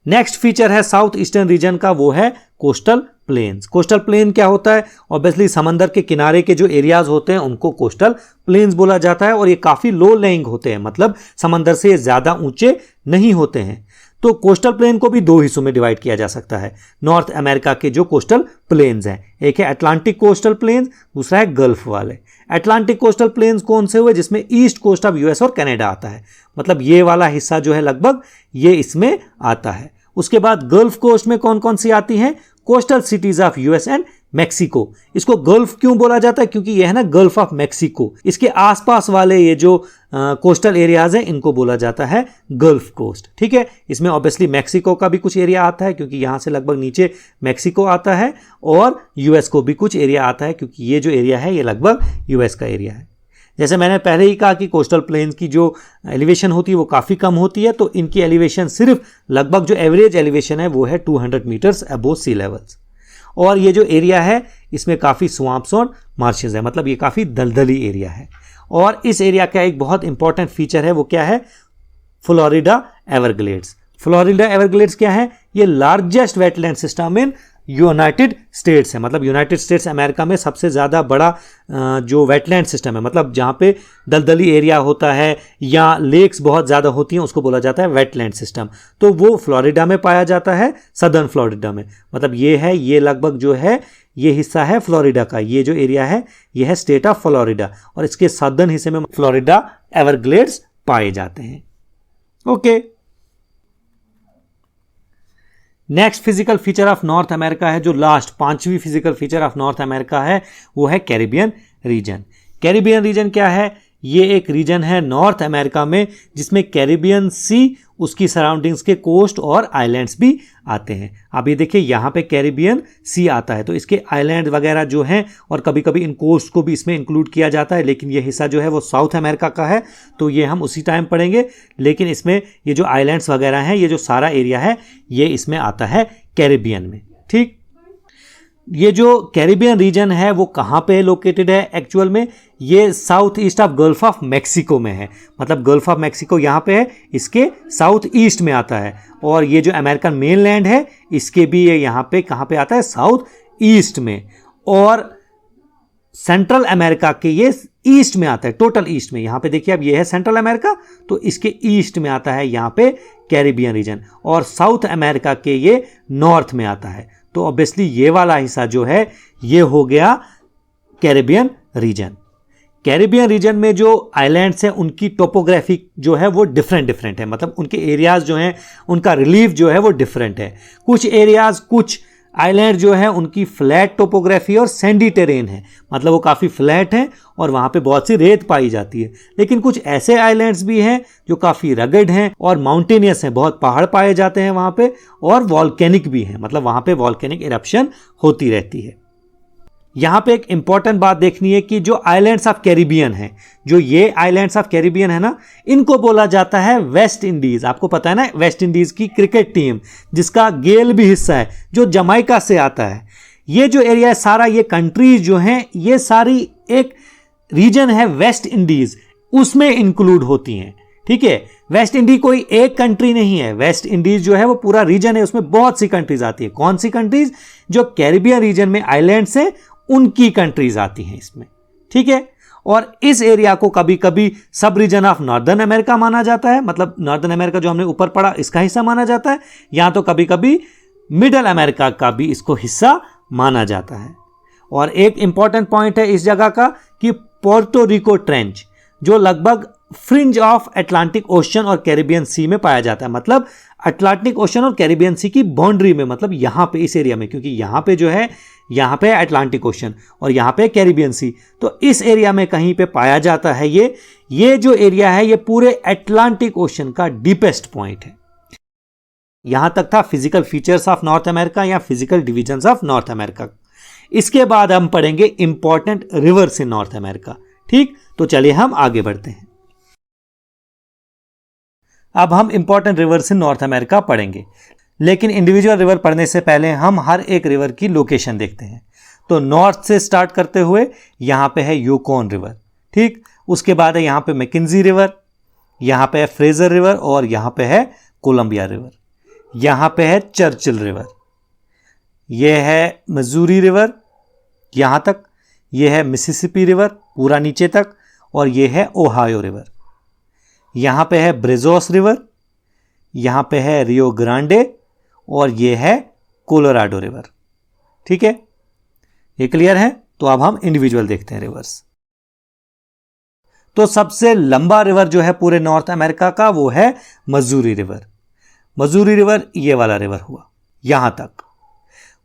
नेक्स्ट फीचर है साउथ ईस्टर्न रीजन का, वो है कोस्टल प्लेन्स। कोस्टल प्लेन क्या होता है? ऑब्वियसली समंदर के किनारे के जो एरियाज होते हैं उनको कोस्टल प्लेन्स बोला जाता है, और ये काफी लो लेइंग होते हैं, मतलब समंदर से ज्यादा ऊंचे नहीं होते हैं। तो कोस्टल प्लेन को भी दो हिस्सों में डिवाइड किया जा सकता है नॉर्थ अमेरिका के जो कोस्टल प्लेन्स हैं। एक है अटलांटिक कोस्टल प्लेन्स, दूसरा है गल्फ वाले। अटलांटिक कोस्टल प्लेन्स कौन से हुए? जिसमें ईस्ट कोस्ट ऑफ यूएस और कनाडा आता है, मतलब ये वाला हिस्सा जो है लगभग ये इसमें आता है। उसके बाद गल्फ कोस्ट में कौन कौन सी आती हैं? Coastal cities of US and Mexico. इसको गल्फ क्यों बोला जाता है? क्योंकि यह है ना गल्फ ऑफ मैक्सिको, इसके आसपास वाले ये जो कोस्टल एरियाज हैं इनको बोला जाता है गल्फ कोस्ट। ठीक है, इसमें ऑब्वियसली मैक्सिको का भी कुछ एरिया आता है क्योंकि यहां से लगभग नीचे मैक्सिको आता है, और यूएस को भी कुछ एरिया आता है क्योंकि ये जो एरिया है ये लगभग यूएस का एरिया है। जैसे मैंने पहले ही कहा कि कोस्टल प्लेन्स की जो एलिवेशन होती है वो काफ़ी कम होती है, तो इनकी एलिवेशन सिर्फ लगभग जो एवरेज एलिवेशन है वो है 200 मीटर्स अबोव सी लेवल्स। और ये जो एरिया है इसमें काफ़ी स्वाम्प्स और मार्शेस है, मतलब ये काफ़ी दलदली एरिया है। और इस एरिया का एक बहुत इंपॉर्टेंट फीचर है, वो क्या है? Florida Everglades. फ्लोरिडा एवरग्लेड्स क्या है? ये largest wetland system in United states है, मतलब यूनाइटेड स्टेट्स अमेरिका में सबसे ज़्यादा बड़ा जो वेटलैंड सिस्टम है, मतलब जहाँ पे दलदली एरिया होता है या लेक्स बहुत ज़्यादा होती हैं उसको बोला जाता है वेटलैंड सिस्टम। तो वो फ्लोरिडा में पाया जाता है, सदर्न फ्लोरिडा में, मतलब ये है, ये लगभग जो है ये हिस्सा है फ्लोरिडा का, ये जो एरिया है ये है स्टेट ऑफ फ्लोरिडा, और इसके सदर्न हिस्से में फ्लोरिडा एवरग्लेड्स पाए जाते हैं। Okay, next physical feature of North America है, जो लास्ट पांचवी physical feature of North America है, वो है कैरिबियन रीजन। कैरिबियन रीजन क्या है? ये एक रीजन है नॉर्थ अमेरिका में जिसमें कैरिबियन सी, उसकी सराउंडिंग्स के कोस्ट और आइलैंड्स भी आते हैं। अब ये देखिए यहाँ पे कैरिबियन सी आता है, तो इसके आइलैंड वगैरह जो हैं, और कभी कभी इन कोस्ट को भी इसमें इंक्लूड किया जाता है, लेकिन ये हिस्सा जो है वो साउथ अमेरिका का है, तो ये हम उसी टाइम पढ़ेंगे। लेकिन इसमें ये जो आइलैंड्स वगैरह हैं, ये जो सारा एरिया है ये इसमें आता है कैरिबियन में। ठीक, ये जो कैरिबियन रीजन है वो कहाँ पे लोकेटेड है एक्चुअल में? ये south east of gulf of Mexico में है, मतलब गल्फ ऑफ मैक्सिको यहाँ पे है, इसके साउथ ईस्ट में आता है। और ये जो अमेरिकन मेनलैंड है इसके भी ये यहाँ पे कहाँ पे आता है? साउथ ईस्ट में। और सेंट्रल अमेरिका के ये ईस्ट में आता है, टोटल ईस्ट में। यहाँ पे देखिए अब ये है सेंट्रल अमेरिका, तो इसके ईस्ट में आता है यहाँ पे कैरिबियन रीजन, और साउथ अमेरिका के ये नॉर्थ में आता है। तो ऑब्वियसली ये वाला हिस्सा जो है ये हो गया कैरिबियन रीजन। कैरिबियन रीजन में जो आइलैंड्स हैं उनकी टोपोग्राफी जो है वो डिफरेंट है, मतलब उनके एरियाज जो हैं उनका रिलीफ जो है वो डिफरेंट है। कुछ एरियाज, कुछ आइलैंड जो है उनकी फ्लैट टोपोग्राफी और सैंडी टेरेन है, मतलब वो काफ़ी फ्लैट हैं और वहाँ पे बहुत सी रेत पाई जाती है। लेकिन कुछ ऐसे आइलैंड्स भी हैं जो काफ़ी रगड हैं और माउंटेनियस हैं, बहुत पहाड़ पाए जाते हैं वहाँ पे, और वॉल्केनिक भी हैं, मतलब वहाँ पे वॉल्केनिक इरप्शन होती रहती है। यहाँ पे एक इंपॉर्टेंट बात देखनी है कि जो आइलैंड्स ऑफ कैरिबियन हैं, जो ये आइलैंड्स ऑफ कैरिबियन है ना, इनको बोला जाता है वेस्ट इंडीज। आपको पता है ना वेस्ट इंडीज की क्रिकेट टीम जिसका गेल भी हिस्सा है जो जमाइका से आता है। ये जो एरिया है सारा, ये कंट्रीज जो हैं ये सारी एक रीजन है वेस्ट इंडीज, उसमें इंक्लूड होती हैं। ठीक है, वेस्ट इंडीज कोई एक कंट्री नहीं है, वेस्ट इंडीज जो है वो पूरा रीजन है, उसमें बहुत सी कंट्रीज आती है। कौन सी कंट्रीज? जो कैरिबियन रीजन में आइलैंड्स हैं उनकी कंट्रीज आती हैं इसमें। ठीक है, और इस एरिया को कभी कभी सब रीजन ऑफ नॉर्दर्न अमेरिका माना जाता है, मतलब नॉर्दर्न अमेरिका जो हमने ऊपर पढ़ा इसका हिस्सा माना जाता है, या तो कभी कभी मिडल अमेरिका का भी इसको हिस्सा माना जाता है। और एक इंपॉर्टेंट पॉइंट है इस जगह का कि पोर्टो रिको ट्रेंच जो लगभग फ्रिंज ऑफ अटलांटिक ओशन और कैरिबियन सी में पाया जाता है, मतलब अटलांटिक ओशन और कैरिबियन सी की बाउंड्री में, मतलब यहाँ पे इस एरिया में, क्योंकि यहाँ पे जो है यहाँ पे अटलांटिक ओशन और यहाँ पे कैरिबियन सी, तो इस एरिया में कहीं पे पाया जाता है। ये जो एरिया है ये पूरे अटलांटिक ओशन का डीपेस्ट पॉइंट है। यहां तक था physical features of North America या physical divisions of North America. इसके बाद हम पढ़ेंगे important rivers in North America. ठीक, तो चलिए हम आगे बढ़ते हैं। अब हम important rivers in North America पढ़ेंगे, लेकिन इंडिविजुअल रिवर पढ़ने से पहले हम हर एक रिवर की लोकेशन देखते हैं। तो नॉर्थ से स्टार्ट करते हुए यहां पे है यूकॉन रिवर। ठीक, उसके बाद है यहां पे मैकिन्जी रिवर, यहां पे है फ्रेजर रिवर और यहां पे है कोलंबिया रिवर। यहाँ पे है चर्चिल रिवर, यह है मसूरी रिवर यहाँ तक, यह है मिसिसिपी रिवर पूरा नीचे तक, और यह है ओहायो रिवर। यहाँ पे है ब्रेजोस रिवर, यहाँ पे है रियो ग्रांडे, और यह है कोलोराडो रिवर। ठीक है, ये क्लियर है। तो अब हम इंडिविजुअल देखते हैं रिवर्स। तो सबसे लंबा रिवर जो है पूरे नॉर्थ अमेरिका का वो है मसूरी रिवर। मसूरी रिवर ये वाला रिवर हुआ यहां तक।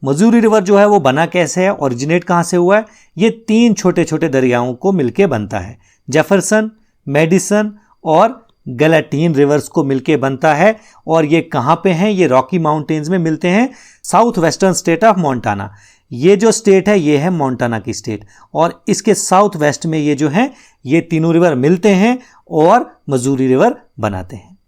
मसूरी रिवर जो है वो बना कैसे है, ओरिजिनेट कहां से हुआ है? ये 3 छोटे छोटे दरियाओं को मिलके बनता है। जेफरसन, मेडिसन और गैलाटीन रिवर्स को मिलके बनता है। और ये कहां पे हैं? ये रॉकी माउंटेन्स में मिलते हैं, south western state of Montana. ये जो स्टेट है ये है मोंटाना की स्टेट, और इसके साउथ वेस्ट में ये जो है ये तीनों रिवर मिलते हैं और मसूरी रिवर बनाते हैं।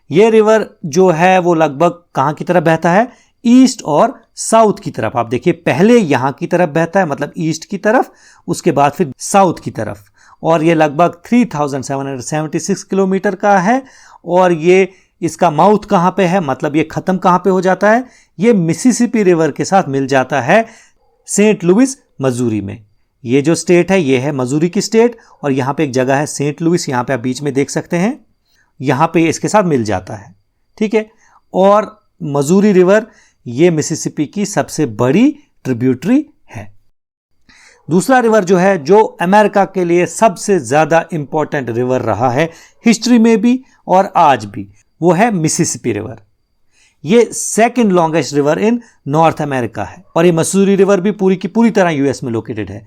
ये रिवर जो है वो लगभग कहां की तरफ बहता है? ईस्ट और साउथ की तरफ। आप देखिए पहले यहां की तरफ बहता है, मतलब ईस्ट की तरफ, उसके बाद फिर साउथ की तरफ, और ये लगभग 3776 किलोमीटर का है। और ये इसका माउथ कहां पे है, मतलब ये खत्म कहां पे हो जाता है? ये मिसिसिपी रिवर के साथ मिल जाता है सेंट लुइस मसूरी में। ये जो स्टेट है ये है मसूरी की स्टेट, और यहां पे एक जगह है सेंट लुइस, यहां पे आप बीच में देख सकते हैं, यहां पे इसके साथ मिल जाता है। ठीक है, और मसूरी रिवर ये मिसिसिपी की सबसे बड़ी ट्रिब्यूटरी है। दूसरा रिवर जो है, जो अमेरिका के लिए सबसे ज्यादा इंपॉर्टेंट रिवर रहा है हिस्ट्री में भी और आज भी, वो है मिसिसिपी रिवर। ये second longest river in North America है, और ये मसूरी रिवर भी पूरी की पूरी तरह यूएस में लोकेटेड है।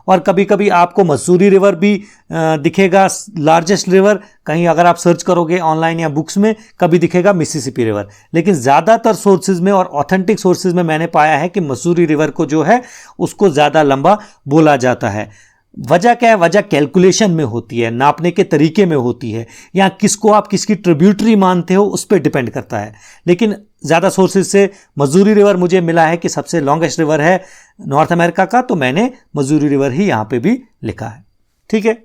और कभी कभी आपको मसूरी रिवर भी दिखेगा लार्जेस्ट रिवर, कहीं अगर आप सर्च करोगे ऑनलाइन या बुक्स में कभी दिखेगा मिसिसिपी रिवर। लेकिन ज़्यादातर सोर्सेज में और ऑथेंटिक सोर्सेज में मैंने पाया है कि मसूरी रिवर को जो है उसको ज़्यादा लंबा बोला जाता है। वजह क्या है? वजह कैलकुलेशन में होती है, नापने के तरीके में होती है, या किसको आप किसकी ट्रिब्यूटरी मानते हो उस पर डिपेंड करता है। लेकिन ज़्यादा सोर्सेज से मसूरी रिवर मुझे मिला है कि सबसे लॉन्गेस्ट रिवर है नॉर्थ अमेरिका का, तो मैंने मसूरी रिवर ही यहाँ पे भी लिखा है। ठीक है,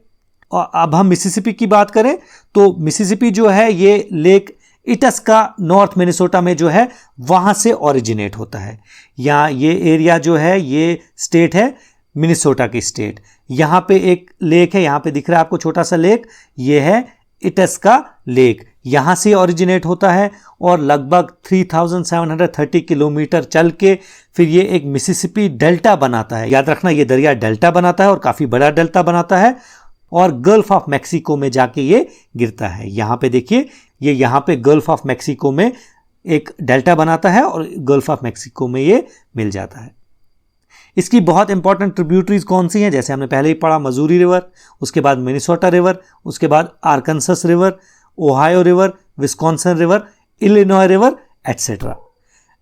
और अब हम मिसिसिपी की बात करें तो मिसिसिपी जो है ये लेक इटस्का नॉर्थ मिनेसोटा में जो है वहाँ से ओरिजिनेट होता है। यहाँ ये एरिया जो है ये स्टेट है मिनेसोटा की स्टेट। यहाँ पे एक लेक है, यहाँ पे दिख रहा है आपको छोटा सा लेक, ये है इटस्का लेक, यहाँ से ओरिजिनेट होता है। और लगभग 3730 किलोमीटर चल के फिर ये एक मिसिसिपी डेल्टा बनाता है। याद रखना ये दरिया डेल्टा बनाता है और काफ़ी बड़ा डेल्टा बनाता है, और गल्फ ऑफ मैक्सिको में जाके ये गिरता है। यहाँ पे देखिए ये यहाँ पे गल्फ ऑफ मैक्सिको में एक डेल्टा बनाता है और गल्फ ऑफ मैक्सिको में ये मिल जाता है। इसकी बहुत इंपॉर्टेंट ट्रिब्यूटरीज कौन सी हैं? जैसे हमने पहले ही पढ़ा, मसूरी रिवर, उसके बाद मिनेसोटा रिवर, उसके बाद Arkansas river, Ohio river, Wisconsin river, Illinois river etcetera.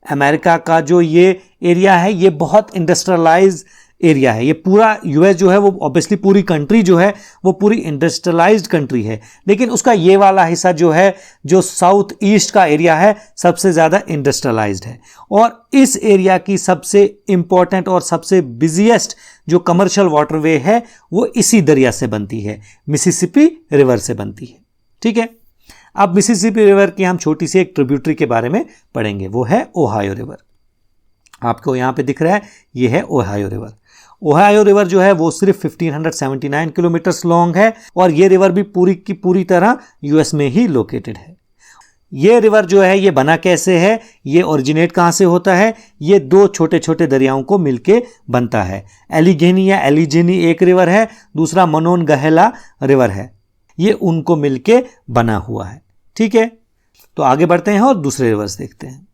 America का जो ये एरिया है ये बहुत इंडस्ट्रियलाइज एरिया है। ये पूरा यूएस जो है वो ऑब्वियसली पूरी कंट्री जो है वो पूरी इंडस्ट्रियलाइज्ड कंट्री है, लेकिन उसका ये वाला हिस्सा जो है जो साउथ ईस्ट का एरिया है सबसे ज़्यादा इंडस्ट्रियलाइज्ड है। और इस एरिया की सबसे इंपॉर्टेंट और सबसे बिजिएस्ट जो कमर्शियल वाटरवे है वो इसी दरिया से बनती है, मिसिसिपी रिवर से बनती है। ठीक है, अब मिसिसिपी रिवर की हम छोटी सी एक ट्रिब्यूटरी के बारे में पढ़ेंगे, वो है ओहायो रिवर। आपको यहाँ पे दिख रहा है ये है ओहायो रिवर। ओहायो रिवर जो है वो सिर्फ 1579 किलोमीटर्स लॉन्ग है, और ये रिवर भी पूरी की पूरी तरह यूएस में ही लोकेटेड है। ये रिवर जो है ये बना कैसे है, ये ओरिजिनेट कहाँ से होता है? ये 2 छोटे छोटे दरियाओं को मिलके बनता है। एलिगेनी या एलिजेनी एक रिवर है, दूसरा मनोनगहेला रिवर है, ये उनको मिलके बना हुआ है। ठीक है, तो आगे बढ़ते हैं और दूसरे रिवर्स देखते हैं।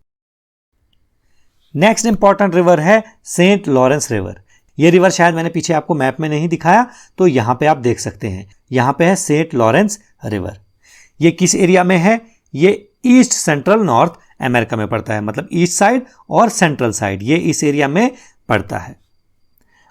नेक्स्ट इंपॉर्टेंट रिवर है सेंट लॉरेंस रिवर। ये रिवर शायद मैंने पीछे आपको मैप में नहीं दिखाया, तो यहाँ पे आप देख सकते हैं, यहाँ पे है सेंट लॉरेंस रिवर। ये किस एरिया में है? ये ईस्ट सेंट्रल नॉर्थ अमेरिका में पड़ता है, मतलब ईस्ट साइड और सेंट्रल साइड ये इस एरिया में पड़ता है।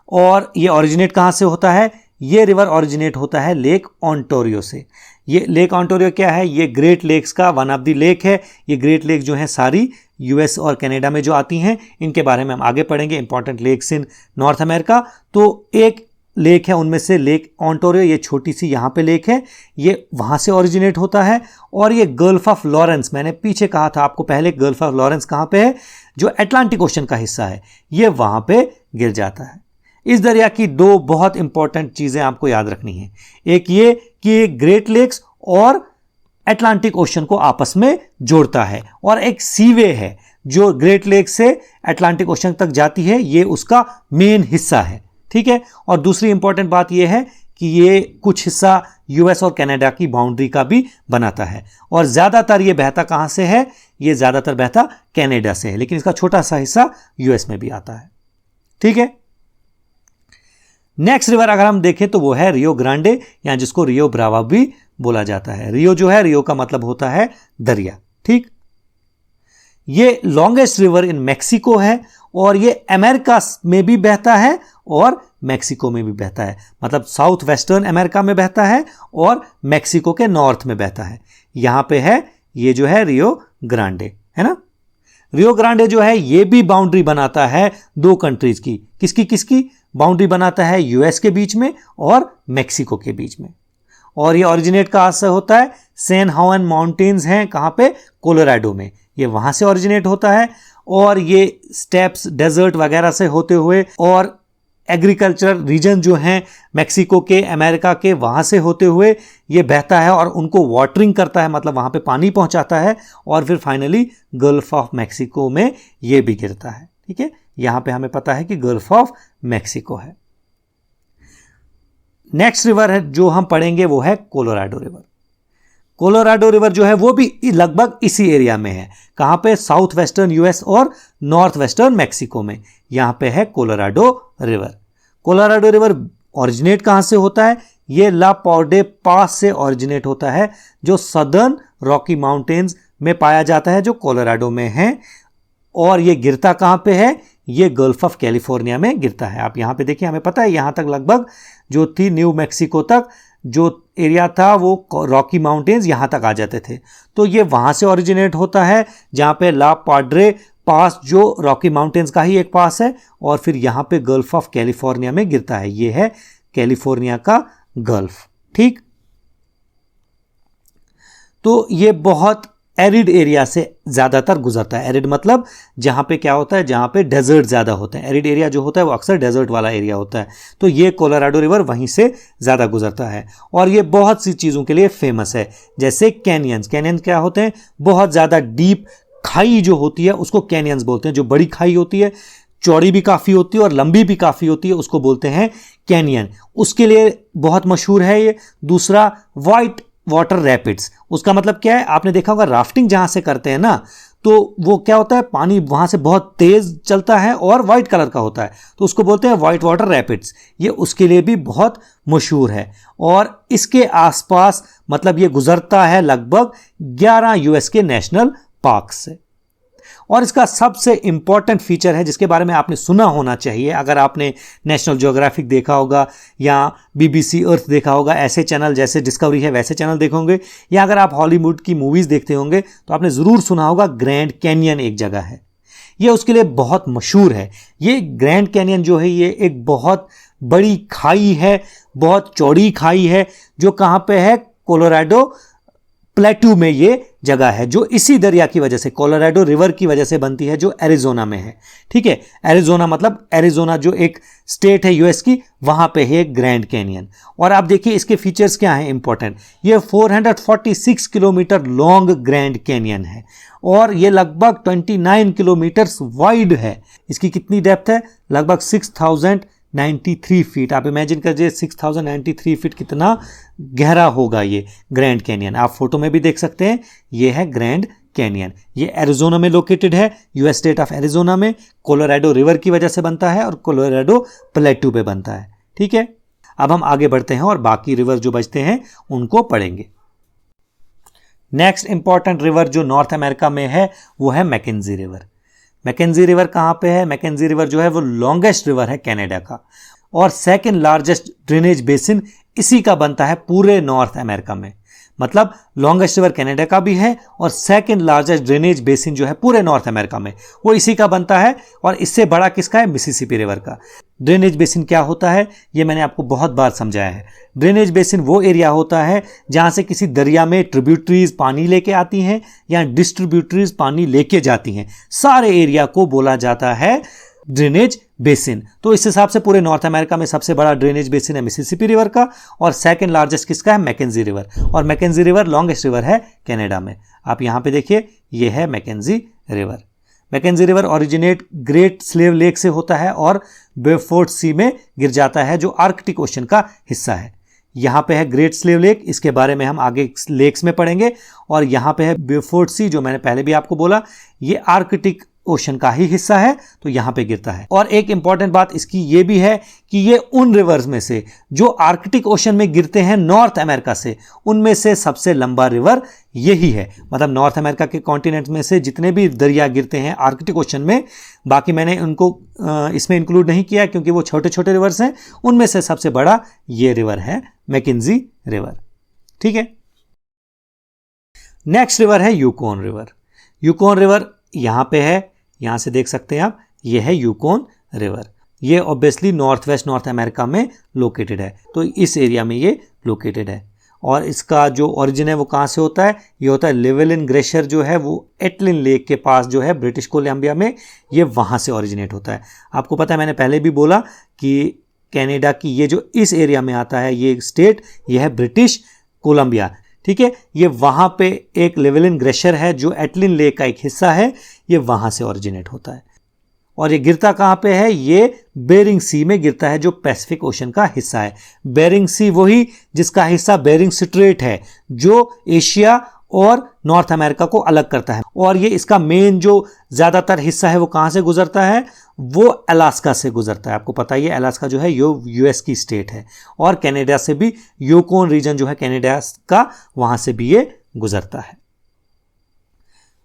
और ये ओरिजिनेट कहाँ से होता है? ये रिवर ओरिजिनेट होता है लेक ऑन्टारियो से। ये लेक ऑन्टारियो क्या है? ये ग्रेट लेक्स का वन ऑफ द लेक है। ये ग्रेट लेक जो है सारी यूएस और कनाडा में जो आती हैं, इनके बारे में हम आगे पढ़ेंगे, important lakes in North America. तो एक लेक है उनमें से लेक ओंटारियो, ये छोटी सी यहाँ पे लेक है, ये वहाँ से ओरिजिनेट होता है। और ये गल्फ ऑफ लॉरेंस, मैंने पीछे कहा था आपको पहले, गल्फ ऑफ लॉरेंस कहाँ पे है, जो अटलांटिक ओशन का हिस्सा है, ये वहाँ पे गिर जाता है। इस दरिया की दो बहुत इंपॉर्टेंट चीज़ें आपको याद रखनी है, एक ये कि ये ग्रेट लेक्स और अटलांटिक ओशन को आपस में जोड़ता है, और एक सीवे है जो ग्रेट लेक से अटलांटिक ओशन तक जाती है, ये उसका मेन हिस्सा है, ठीक है। और दूसरी इंपॉर्टेंट बात यह है कि ये कुछ हिस्सा यूएस और कनाडा की बाउंड्री का भी बनाता है, और ज़्यादातर ये बहता कहाँ से है, ये ज़्यादातर बहता कनाडा से है, लेकिन इसका छोटा सा हिस्सा यूएस में भी आता है, ठीक है। नेक्स्ट रिवर अगर हम देखें तो वो है रियो ग्रांडे, या जिसको रियो ब्रावा भी बोला जाता है। रियो जो है, रियो का मतलब होता है दरिया, ठीक। ये लॉन्गेस्ट रिवर इन मैक्सिको है, और ये अमेरिका में भी बहता है और मैक्सिको में भी बहता है, मतलब साउथ वेस्टर्न अमेरिका में बहता है और मैक्सिको के नॉर्थ में बहता है। यहां पे है ये जो है रियो ग्रांडे, है ना। रियो ग्रांडे जो है ये भी बाउंड्री बनाता है दो कंट्रीज की, किसकी किसकी बाउंड्री बनाता है, यूएस के बीच में और मैक्सिको के बीच में। और ये ओरिजिनेट कहाँ से होता है, सैन जुआन माउंटेन्स हैं कहाँ पे, कोलोराडो में, ये वहां से ओरिजिनेट होता है। और ये स्टेप्स डेजर्ट वगैरह से होते हुए और एग्रीकल्चरल रीजन जो हैं मैक्सिको के, अमेरिका के, वहाँ से होते हुए ये बहता है और उनको वाटरिंग करता है, मतलब वहाँ पे पानी पहुँचाता है, और फिर फाइनली गल्फ ऑफ मैक्सिको में ये भी गिरता है, ठीक है। यहाँ पे हमें पता है कि गल्फ ऑफ मैक्सिको है। नेक्स्ट रिवर है जो हम पढ़ेंगे वो है कोलोराडो रिवर। कोलोराडो रिवर जो है वो भी लगभग इसी एरिया में है, कहाँ पे, साउथ वेस्टर्न यूएस और नॉर्थ वेस्टर्न मैक्सिको में, यहाँ पे है Colorado river. Colorado river originate कहाँ से होता है, ये ला पॉर्डे पास से ओरिजिनेट होता है, जो सदर्न रॉकी माउंटेन्स में पाया जाता है, जो कोलोराडो में है। और ये गिरता कहाँ पे है, ये गल्फ ऑफ कैलिफोर्निया में गिरता है। आप यहाँ पे देखिए, हमें पता है यहाँ तक लगभग जो थी न्यू मैक्सिको तक जो एरिया था वो रॉकी माउंटेन्स यहाँ तक आ जाते थे, तो ये वहाँ से ओरिजिनेट होता है, जहाँ पे ला पाड्रे पास जो रॉकी माउंटेन्स का ही एक पास है, और फिर यहाँ पे गल्फ ऑफ कैलिफोर्निया में गिरता है, ये है कैलिफोर्निया का गल्फ, ठीक। तो ये बहुत एरिड एरिया से ज़्यादातर गुजरता है। एरिड मतलब जहाँ पे क्या होता है, जहाँ पे डेजर्ट ज़्यादा होते हैं। एरिड एरिया जो होता है वो अक्सर डेजर्ट वाला एरिया होता है, तो ये कोलोराडो रिवर वहीं से ज़्यादा गुजरता है। और ये बहुत सी चीज़ों के लिए फेमस है, जैसे कैनियंस। कैनियंस क्या होते हैं, बहुत ज़्यादा डीप खाई जो होती है उसको कैनियंस बोलते हैं। जो बड़ी खाई होती है, चौड़ी भी काफ़ी होती है और लंबी भी काफ़ी होती है, उसको बोलते हैं कैनियन। उसके लिए बहुत मशहूर है ये। दूसरा वाइट वाटर रैपिड्स, उसका मतलब क्या है, आपने देखा होगा राफ्टिंग जहाँ से करते हैं ना, तो वो क्या होता है, पानी वहाँ से बहुत तेज़ चलता है और वाइट कलर का होता है, तो उसको बोलते हैं वाइट वाटर रैपिड्स। ये उसके लिए भी बहुत मशहूर है। और इसके आसपास मतलब ये गुजरता है लगभग 11 यूएस के नेशनल पार्क से। और इसका सबसे इंपॉर्टेंट फीचर है जिसके बारे में आपने सुना होना चाहिए, अगर आपने नेशनल ज्योग्राफिक देखा होगा या बीबीसी अर्थ देखा होगा, ऐसे चैनल जैसे डिस्कवरी है वैसे चैनल देखे होंगे, या अगर आप हॉलीवुड की मूवीज़ देखते होंगे तो आपने ज़रूर सुना होगा ग्रैंड कैनियन एक जगह है। ये उसके लिए बहुत मशहूर है। ये ग्रैंड कैनियन जो है ये एक बहुत बड़ी खाई है, बहुत चौड़ी खाई है, जो कहाँ पे है, कोलोराडो प्लेटू में ये जगह है, जो इसी दरिया की वजह से, कोलोराडो रिवर की वजह से बनती है, जो एरिजोना में है, ठीक है। एरिजोना मतलब एरिजोना जो एक स्टेट है यूएस की, वहां पे है ग्रैंड कैनियन। और आप देखिए इसके फीचर्स क्या हैं इंपॉर्टेंट। ये 446 किलोमीटर लॉन्ग ग्रैंड कैनियन है और ये लगभग 29 किलोमीटर वाइड है। इसकी कितनी डेप्थ है, लगभग 6093 फीट। आप इमेजिन करिए 6093 फीट कितना गहरा होगा ये ग्रैंड कैनियन। आप फोटो में भी देख सकते हैं, ये है ग्रैंड कैनियन। ये एरिजोना में लोकेटेड है, यूएस स्टेट ऑफ एरिजोना में। कोलोराडो रिवर की वजह से बनता है और कोलोराडो प्लेटू पे बनता है, ठीक है। अब हम आगे बढ़ते हैं और बाकी रिवर जो बचते हैं उनको पढ़ेंगे। नेक्स्ट इंपॉर्टेंट रिवर जो नॉर्थ अमेरिका में है वो है मैकेंजी रिवर। मैकेंजी रिवर कहाँ पे है, मैकेंजी रिवर जो है वो लॉन्गेस्ट रिवर है कनाडा का और सेकंड लार्जेस्ट ड्रेनेज बेसिन इसी का बनता है पूरे नॉर्थ अमेरिका में। मतलब लॉन्गेस्ट रिवर कनाडा का भी है और सेकंड लार्जेस्ट ड्रेनेज बेसिन जो है पूरे नॉर्थ अमेरिका में वो इसी का बनता है। और इससे बड़ा किसका है? मिसिसिपी रिवर का। ड्रेनेज बेसिन क्या होता है ये मैंने आपको बहुत बार समझाया है। ड्रेनेज बेसिन वो एरिया होता है जहां से किसी दरिया में ट्रिब्यूटरीज पानी लेके आती हैं या डिस्ट्रीब्यूटरीज पानी लेके जाती हैं, सारे एरिया को बोला जाता है ड्रेनेज बेसिन। तो इस हिसाब से पूरे नॉर्थ अमेरिका में सबसे बड़ा ड्रेनेज बेसिन है मिसिसिपी रिवर का और सेकंड लार्जेस्ट किसका है? Mackenzie river. और मैकेंजी रिवर लॉन्गेस्ट रिवर है कनाडा में। आप यहां पे देखिए ये है Mackenzie river. Mackenzie river originate Great Slave Lake से होता है और बेफोर्ट सी में गिर जाता है जो आर्कटिक ओशन का हिस्सा है। यहाँ पे है ग्रेट स्लेव लेक, इसके बारे में हम आगे लेक्स में पढ़ेंगे। और यहाँ पे है बेफोर्ट सी जो मैंने पहले भी आपको बोला ये आर्कटिक ओशन का ही हिस्सा है, तो यहां पे गिरता है। और एक इंपॉर्टेंट बात इसकी ये भी है कि ये उन रिवर्स में से जो आर्कटिक ओशन में गिरते हैं नॉर्थ अमेरिका से, उनमें से सबसे लंबा रिवर यही है। मतलब नॉर्थ अमेरिका के कॉन्टिनेंट में से जितने भी दरिया गिरते हैं आर्कटिक ओशन में, बाकी मैंने उनको इसमें इंक्लूड नहीं किया क्योंकि वो छोटे छोटे रिवर्स हैं, उनमें से सबसे बड़ा ये रिवर है मैकेंजी रिवर। ठीक है, नेक्स्ट रिवर है यूकोन रिवर। यूकोन रिवर यहां पे है, यहां से देख सकते हैं आप, ये है यूकोन रिवर। ये obviously north west north America में लोकेटेड है, तो इस एरिया में ये लोकेटेड है। और इसका जो ओरिजिन है वो कहाँ से होता है? ये होता है लेवेलिन ग्लेशियर जो है वो एटलिन लेक के पास जो है ब्रिटिश कोलंबिया में, ये वहाँ से ओरिजिनेट होता है। आपको पता है मैंने पहले भी बोला कि कनाडा की ये जो इस एरिया में आता है ये स्टेट, ये है ब्रिटिश कोलंबिया। ठीक है, ये वहां पे एक लेवेलिन ग्लेशियर है जो एटलिन लेक का एक हिस्सा है, ये वहां से ओरिजिनेट होता है। और ये गिरता कहां पे है? ये बेरिंग सी में गिरता है जो पैसिफिक ओशन का हिस्सा है। बेरिंग सी वही जिसका हिस्सा बेरिंग स्ट्रेट है जो एशिया और नॉर्थ अमेरिका को अलग करता है। और ये इसका मेन जो ज्यादातर हिस्सा है वो कहां से गुजरता है? वो अलास्का से गुजरता है। आपको पता ही है अलास्का जो है यूएस की स्टेट है और कनाडा से भी यूकोन रीजन जो है कनाडा का, वहां से भी ये गुजरता है।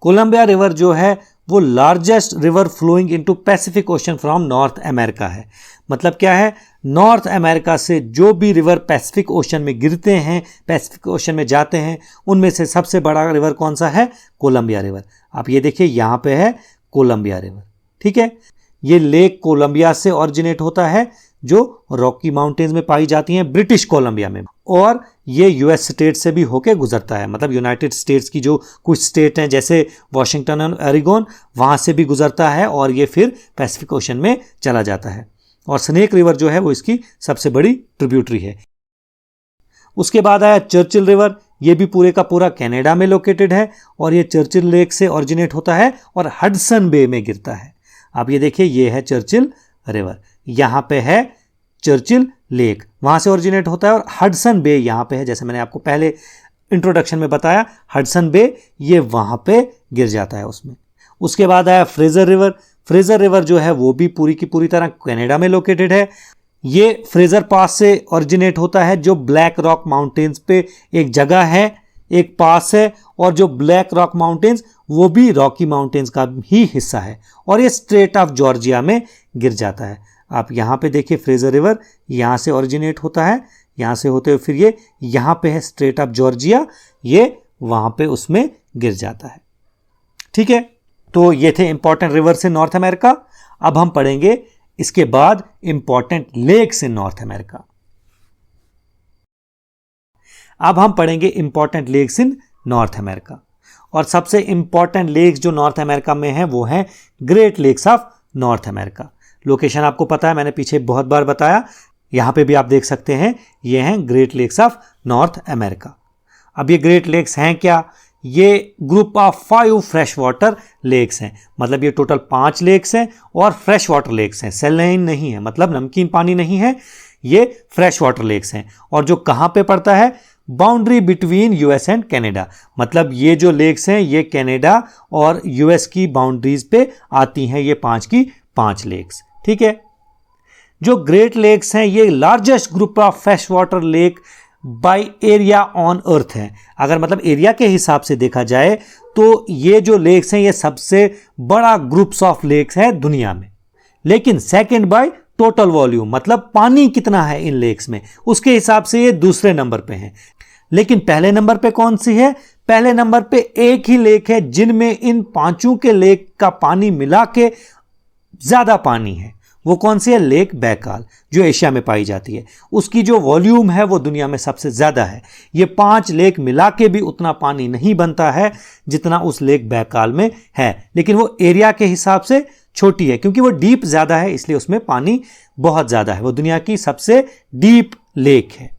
कोलंबिया रिवर जो है वो largest river flowing into Pacific Ocean from North America है। मतलब क्या है? नॉर्थ अमेरिका से जो भी रिवर पैसिफिक ओशन में गिरते हैं, पैसिफिक ओशन में जाते हैं, उनमें से सबसे बड़ा रिवर कौन सा है? Columbia river. आप ये देखिए यहां पे है कोलंबिया रिवर। ठीक है, ये लेक कोलंबिया से ओरिजिनेट होता है जो रॉकी माउंटेन्स में पाई जाती हैं ब्रिटिश कोलंबिया में, और ये यूएस स्टेट से भी होके गुजरता है। मतलब यूनाइटेड स्टेट्स की जो कुछ स्टेट हैं जैसे वॉशिंगटन और ओरेगन, वहां से भी गुजरता है और ये फिर पैसिफिक ओशन में चला जाता है। और स्नेक रिवर जो है वो इसकी सबसे बड़ी ट्रिब्यूटरी है। उसके बाद आया चर्चिल रिवर। ये भी पूरे का पूरा कनाडा में लोकेटेड है और ये चर्चिल लेक से ओरिजिनेट होता है और हडसन बे में गिरता है। आप ये देखिए ये है चर्चिल रिवर, यहां पे है चर्चिल लेक, वहां से ओरिजिनेट होता है। और हडसन बे यहां पे है, जैसे मैंने आपको पहले इंट्रोडक्शन में बताया, हडसन बे ये वहां पे गिर जाता है उसमें। उसके बाद आया फ्रेजर रिवर। फ्रेजर रिवर जो है वो भी पूरी की पूरी तरह कनाडा में लोकेटेड है। ये फ्रेजर पास से ओरिजिनेट होता है जो ब्लैक रॉक माउंटेन्स पे एक जगह है, एक पास है, और जो ब्लैक रॉक माउंटेन्स वो भी रॉकी माउंटेन्स का ही हिस्सा है और ये स्ट्रेट ऑफ जॉर्जिया में गिर जाता है। आप यहाँ पे देखिए फ्रेजर रिवर यहाँ से ओरिजिनेट होता है, यहाँ से होते हुए फिर ये यहाँ पे है स्ट्रेट ऑफ जॉर्जिया, ये वहाँ पे उसमें गिर जाता है। ठीक है, तो ये थे important rivers in North America. अब हम पढ़ेंगे इसके बाद important lakes in North America. अब हम पढ़ेंगे important lakes in North America, और सबसे इंपॉर्टेंट लेक्स जो नॉर्थ अमेरिका में है वो है Great Lakes of North America. Location आपको पता है, मैंने पीछे बहुत बार बताया, यहां पे भी आप देख सकते हैं, ये हैं Great Lakes of North America. अब ये ग्रेट लेक्स हैं क्या? ये group of 5 fresh water lakes हैं। मतलब ये टोटल 5 लेक्स हैं और फ्रेश वाटर लेक्स हैं, सैलाइन नहीं है, मतलब नमकीन पानी नहीं है, ये फ्रेश वाटर लेक्स हैं। और जो कहां पे पड़ता है? Boundary between US and Canada. मतलब ये जो लेक्स हैं ये कनाडा और यूएस की बाउंड्रीज पे आती हैं, ये 5 की 5 लेक्स। ठीक है, जो ग्रेट लेक्स हैं ये largest group of fresh water lake by area on earth है। अगर मतलब एरिया के हिसाब से देखा जाए तो ये जो लेक्स हैं ये सबसे बड़ा ग्रुप्स ऑफ लेक्स है दुनिया में, लेकिन सेकंड बाय टोटल वॉल्यूम मतलब पानी कितना है इन लेक्स में, उसके हिसाब से ये दूसरे नंबर पे हैं। लेकिन पहले नंबर पे कौन सी है? पहले नंबर पे एक ही लेक है जिनमें इन पांचों के लेक का पानी मिला के ज्यादा पानी है। वो कौन सी है? लेक बैकाल, जो एशिया में पाई जाती है। उसकी जो वॉल्यूम है वो दुनिया में सबसे ज्यादा है। ये 5 लेक मिला के भी उतना पानी नहीं बनता है जितना उस लेक बैकाल में है, लेकिन वो एरिया के हिसाब से छोटी है क्योंकि वो डीप ज्यादा है, इसलिए उसमें पानी बहुत ज्यादा है। वो दुनिया की सबसे डीप लेक है।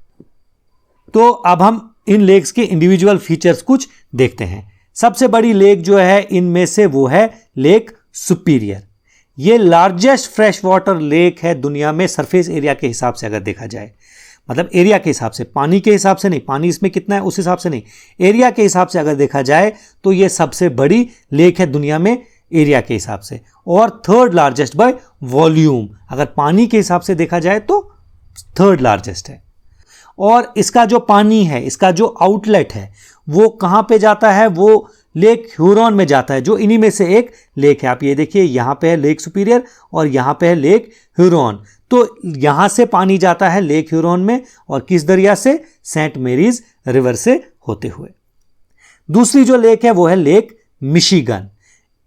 तो अब हम इन लेक्स के इंडिविजुअल फीचर्स कुछ देखते हैं। सबसे बड़ी लेक जो है इनमें से वो है लेक सुपीरियर। ये लार्जेस्ट फ्रेश वाटर लेक है दुनिया में सरफेस एरिया के हिसाब से अगर देखा जाए, मतलब एरिया के हिसाब से, पानी के हिसाब से नहीं, पानी इसमें कितना है उस हिसाब से नहीं, एरिया के हिसाब से अगर देखा जाए तो ये सबसे बड़ी लेक है दुनिया में एरिया के हिसाब से, और थर्ड लार्जेस्ट बाय वॉल्यूम। अगर पानी के हिसाब से देखा जाए तो थर्ड लार्जेस्ट है। और इसका जो पानी है, इसका जो आउटलेट है वो कहां पे जाता है? वो लेक ह्यूरॉन में जाता है, जो इन्हीं में से एक लेक है। आप ये देखिए, यहां पे है लेक सुपीरियर और यहां पे है लेक ह्यूरॉन। तो यहां से पानी जाता है लेक ह्यूरॉन में, और किस दरिया से? सेंट मेरीज रिवर से होते हुए। दूसरी जो लेक है वो है लेक मिशिगन।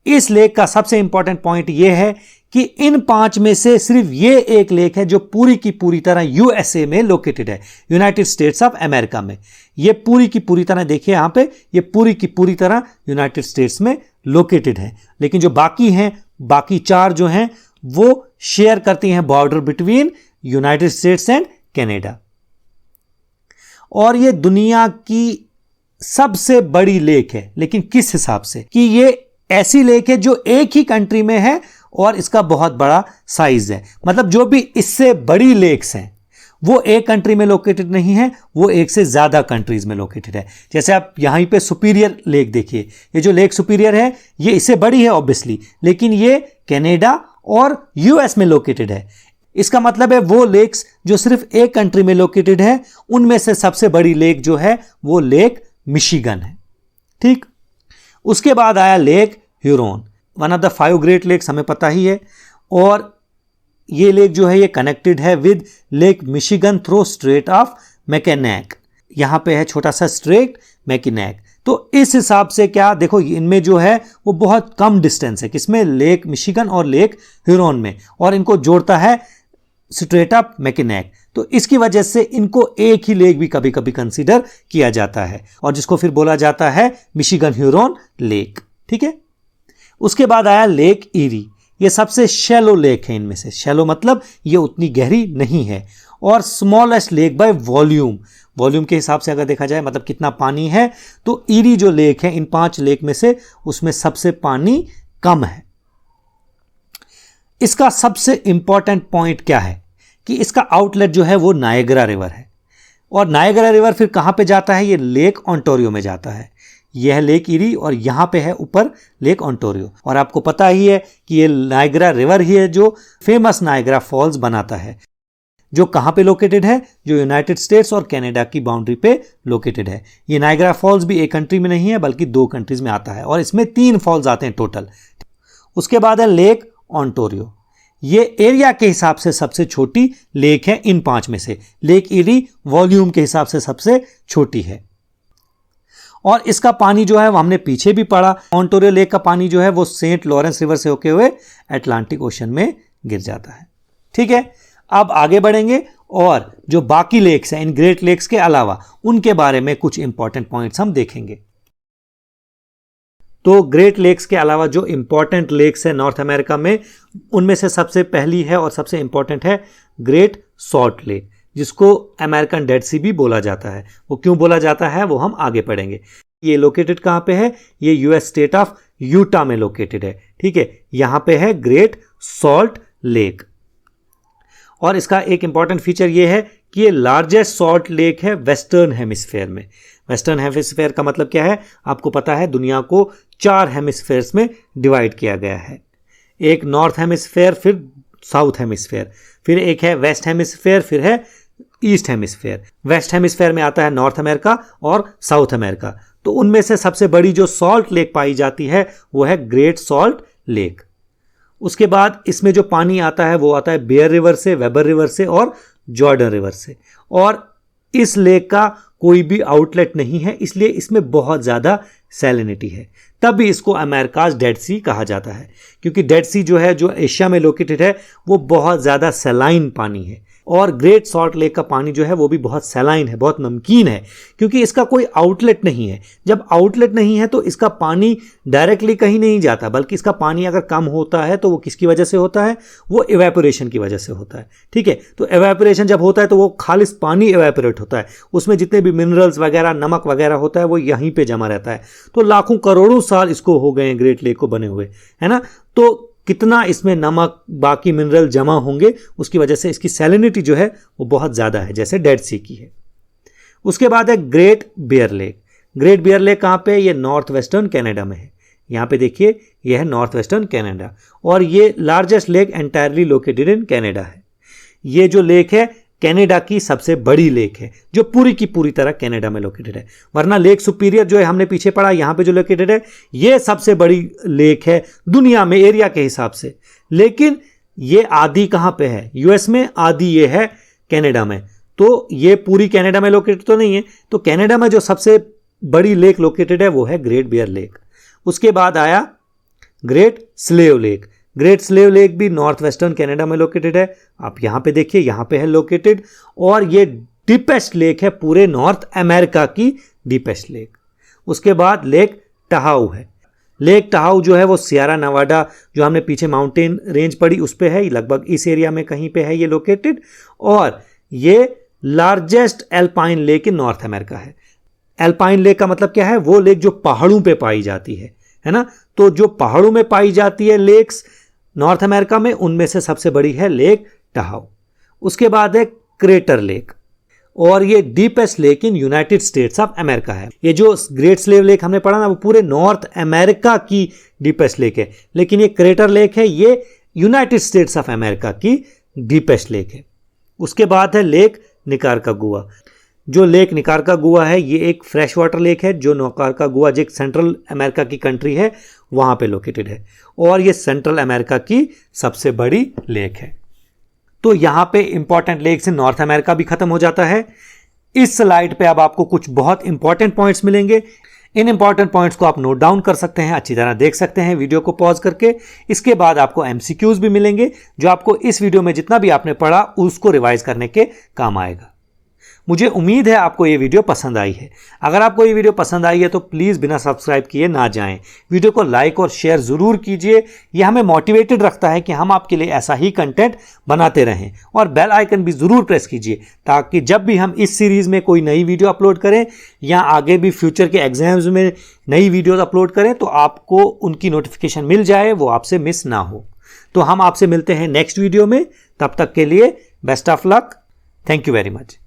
इस लेक का सबसे इंपॉर्टेंट पॉइंट यह है कि इन 5 में से सिर्फ ये एक लेक है जो पूरी की पूरी तरह यूएसए में लोकेटेड है, यूनाइटेड स्टेट्स ऑफ अमेरिका में। ये पूरी की पूरी तरह, देखिए यहां पे, ये पूरी की पूरी तरह यूनाइटेड स्टेट्स में लोकेटेड है। लेकिन जो बाकी हैं, बाकी 4 जो हैं वो शेयर करती हैं border between United states and Canada. और ये दुनिया की सबसे बड़ी लेक है। लेकिन किस हिसाब से? कि ये ऐसी लेक है जो एक ही कंट्री में है और इसका बहुत बड़ा साइज है। मतलब जो भी इससे बड़ी लेक्स हैं वो एक कंट्री में लोकेटेड नहीं है, वो एक से ज्यादा कंट्रीज में लोकेटेड है। जैसे आप यहां पे सुपीरियर लेक देखिए, ये जो लेक सुपीरियर है ये इससे बड़ी है ऑब्वियसली, लेकिन ये कनाडा और यूएस में लोकेटेड है। इसका मतलब है वो लेक्स जो सिर्फ एक कंट्री में लोकेटेड है, उनमें से सबसे बड़ी लेक जो है वो लेक मिशिगन है। ठीक, उसके बाद आया lake Huron, one of the 5 great lakes, हमें पता ही है। और ये लेक जो है ये कनेक्टेड है with Lake Michigan through Strait of Mackinac. यहां पे है छोटा सा स्ट्रेट मैकिनेक। तो इस हिसाब से क्या देखो, इनमें जो है वो बहुत कम डिस्टेंस है, किसमें? लेक मिशिगन और लेक ह्यूरॉन में, और इनको जोड़ता है स्ट्रेट ऑफ मैकिनेक। तो इसकी वजह से इनको एक ही लेक भी कभी कभी कंसीडर किया जाता है, और जिसको फिर बोला जाता है मिशिगन ह्यूरॉन लेक। ठीक है, उसके बाद आया लेक ईरी। ये सबसे शैलो लेक है इनमें से। शैलो मतलब ये उतनी गहरी नहीं है, और smallest lake by volume, volume के हिसाब से अगर देखा जाए मतलब कितना पानी है, तो ईरी जो लेक है इन 5 लेक में से उसमें सबसे पानी कम है। इसका सबसे इंपॉर्टेंट पॉइंट क्या है कि इसका आउटलेट जो है वो नायग्रा रिवर है, और नायग्रा रिवर फिर कहां पे जाता है? ये लेक ओंटारियो में जाता है। यह लेक ईरी और यहां पे है ऊपर लेक ओंटारियो। और आपको पता ही है कि ये नायग्रा रिवर ही है जो फेमस नायग्रा फॉल्स बनाता है, जो कहां पे लोकेटेड है? जो यूनाइटेड स्टेट्स और कनाडा की बाउंड्री पे लोकेटेड है। ये नायग्रा फॉल्स भी एक कंट्री में नहीं है बल्कि 2 कंट्रीज में आता है, और इसमें 3 फॉल्स आते हैं टोटल। उसके बाद है लेक ओंटारियो। ये एरिया के हिसाब से सबसे छोटी लेक है इन 5 में से। लेक ईरी वॉल्यूम के हिसाब से सबसे छोटी है, और इसका पानी जो है वो हमने पीछे भी पढ़ा। ओंटारियो लेक का पानी जो है वो सेंट लॉरेंस रिवर से होके हुए अटलांटिक ओशन में गिर जाता है। ठीक है, अब आगे बढ़ेंगे और जो बाकी लेक्स हैं इन ग्रेट लेक्स के अलावा, उनके बारे में कुछ इंपॉर्टेंट पॉइंट्स हम देखेंगे। तो ग्रेट लेक्स के अलावा जो इंपॉर्टेंट लेक्स है नॉर्थ अमेरिका में, उनमें से सबसे पहली है और सबसे इंपॉर्टेंट है ग्रेट सॉल्ट लेक, जिसको अमेरिकन डेड सी भी बोला जाता है। वो क्यों बोला जाता है वो हम आगे पढ़ेंगे। ये लोकेटेड कहां पे है? ये यूएस स्टेट ऑफ यूटा में लोकेटेड है। ठीक है, यहां पे है ग्रेट सॉल्ट लेक, और इसका एक इंपॉर्टेंट फीचर ये है कि ये लार्जेस्ट सॉल्ट लेक है वेस्टर्न हेमिस्फेयर में। वेस्टर्न हेमिस्फेयर का मतलब क्या है? आपको पता है दुनिया को 4 हेमिस्फेयर्स में डिवाइड किया गया है। एक नॉर्थ हेमिस्फेयर, फिर साउथ हेमिस्फेयर, फिर एक है वेस्ट हेमिस्फेयर, फिर है ईस्ट हेमिस्फेयर। वेस्ट हेमिस्फेयर में आता है नॉर्थ अमेरिका और साउथ अमेरिका। तो उनमें से सबसे बड़ी जो सॉल्ट लेक पाई जाती है वो है ग्रेट सॉल्ट लेक। उसके बाद इसमें जो पानी आता है वो आता है बेयर रिवर से, वेबर रिवर से और जॉर्डन रिवर से। और इस लेक का कोई भी आउटलेट नहीं है, इसलिए इसमें बहुत ज़्यादा सैलिनिटी है। तब भी इसको अमेरिकाज डेड सी कहा जाता है, क्योंकि डेड सी जो है, जो एशिया में लोकेटेड है, वो बहुत ज़्यादा सैलाइन पानी है। और ग्रेट सॉल्ट लेक का पानी जो है वो भी बहुत सैलाइन है, बहुत नमकीन है, क्योंकि इसका कोई आउटलेट नहीं है। जब आउटलेट नहीं है तो इसका पानी डायरेक्टली कहीं नहीं जाता, बल्कि इसका पानी अगर कम होता है तो वो किसकी वजह से होता है? वो इवेपोरेशन की वजह से होता है। ठीक है, तो इवेपोरेशन जब होता है तो वो खालिस पानी इवेपोरेट होता है, उसमें जितने भी मिनरल्स वगैरह, नमक वगैरह होता है वो यहीं पर जमा रहता है। तो लाखों करोड़ों साल इसको हो गए ग्रेट लेक को बने हुए, है ना। तो कितना इसमें नमक, बाकी मिनरल जमा होंगे, उसकी वजह से इसकी सैलिनिटी जो है वो बहुत ज़्यादा है, जैसे डेड सी की है। उसके बाद है Great Bear Lake. Great Bear Lake कहाँ पे है? ये नॉर्थ वेस्टर्न कनाडा में है। यहाँ पे देखिए, ये है नॉर्थ वेस्टर्न कनाडा, और ये largest lake entirely located in Canada है। ये जो लेक है कनाडा की सबसे बड़ी लेक है, जो पूरी की पूरी तरह कनाडा में लोकेटेड है। वरना लेक सुपीरियर जो है हमने पीछे पढ़ा, यहाँ पे जो लोकेटेड है, ये सबसे बड़ी लेक है दुनिया में एरिया के हिसाब से। लेकिन ये आधी कहाँ पे है? यूएस में, आधी ये है कनाडा में। तो ये पूरी कनाडा में लोकेटेड तो नहीं है। तो कनाडा में जो सबसे बड़ी लेक लोकेटेड है वो है ग्रेट बियर लेक। उसके बाद आया great Slave lake. Great Slave lake भी नॉर्थ वेस्टर्न कनाडा में लोकेटेड है। आप यहाँ पे देखिए, यहाँ पे है लोकेटेड, और ये डीपेस्ट लेक है पूरे नॉर्थ अमेरिका की डीपेस्ट लेक। उसके बाद लेक टहाऊ है। लेक टहाऊ जो है वो सियरा नेवाडा, जो हमने पीछे माउंटेन रेंज पढ़ी, उस पे है, लगभग इस एरिया में कहीं पे है ये लोकेटेड। और ये largest alpine lake in North America है। एल्पाइन लेक का मतलब क्या है? वो लेक जो पहाड़ों पे पाई जाती है ना। तो जो पहाड़ों में पाई जाती है लेक्स नॉर्थ अमेरिका में, उनमें से सबसे बड़ी है लेक टहाऊ। उसके बाद है क्रेटर लेक, और ये deepest lake in United states of America है। ये जो ग्रेट स्लेव लेक हमने पढ़ा ना, वो पूरे नॉर्थ अमेरिका की डीपेस्ट लेक है, लेकिन ये क्रेटर लेक है, ये यूनाइटेड स्टेट्स ऑफ अमेरिका की डीपेस्ट लेक है। उसके बाद है लेक निकारागुआ। जो लेक निकारागुआ है, ये एक फ्रेश वाटर लेक है, जो निकारागुआ जो एक सेंट्रल अमेरिका की कंट्री है, वहाँ पे लोकेटेड है, और ये सेंट्रल अमेरिका की सबसे बड़ी लेक है। तो यहाँ पे important lakes in North America भी खत्म हो जाता है। इस स्लाइड पे अब आपको कुछ बहुत इंपॉर्टेंट पॉइंट्स मिलेंगे। इन इंपॉर्टेंट पॉइंट्स को आप नोट डाउन कर सकते हैं, अच्छी तरह देख सकते हैं वीडियो को पॉज करके। इसके बाद आपको एमसीक्यूज भी मिलेंगे, जो आपको इस वीडियो में जितना भी आपने पढ़ा उसको रिवाइज करने के काम आएगा। मुझे उम्मीद है आपको ये वीडियो पसंद आई है। अगर आपको ये वीडियो पसंद आई है तो प्लीज़ बिना सब्सक्राइब किए ना जाएं। वीडियो को लाइक और शेयर ज़रूर कीजिए, ये हमें मोटिवेटेड रखता है कि हम आपके लिए ऐसा ही कंटेंट बनाते रहें। और बेल आइकन भी ज़रूर प्रेस कीजिए, ताकि जब भी हम इस सीरीज़ में कोई नई वीडियो अपलोड करें या आगे भी फ्यूचर के एग्जाम्स में नई वीडियोज़ अपलोड करें, तो आपको उनकी नोटिफिकेशन मिल जाए, वो आपसे मिस ना हो। तो हम आपसे मिलते हैं नेक्स्ट वीडियो में। तब तक के लिए best of luck. Thank you very much.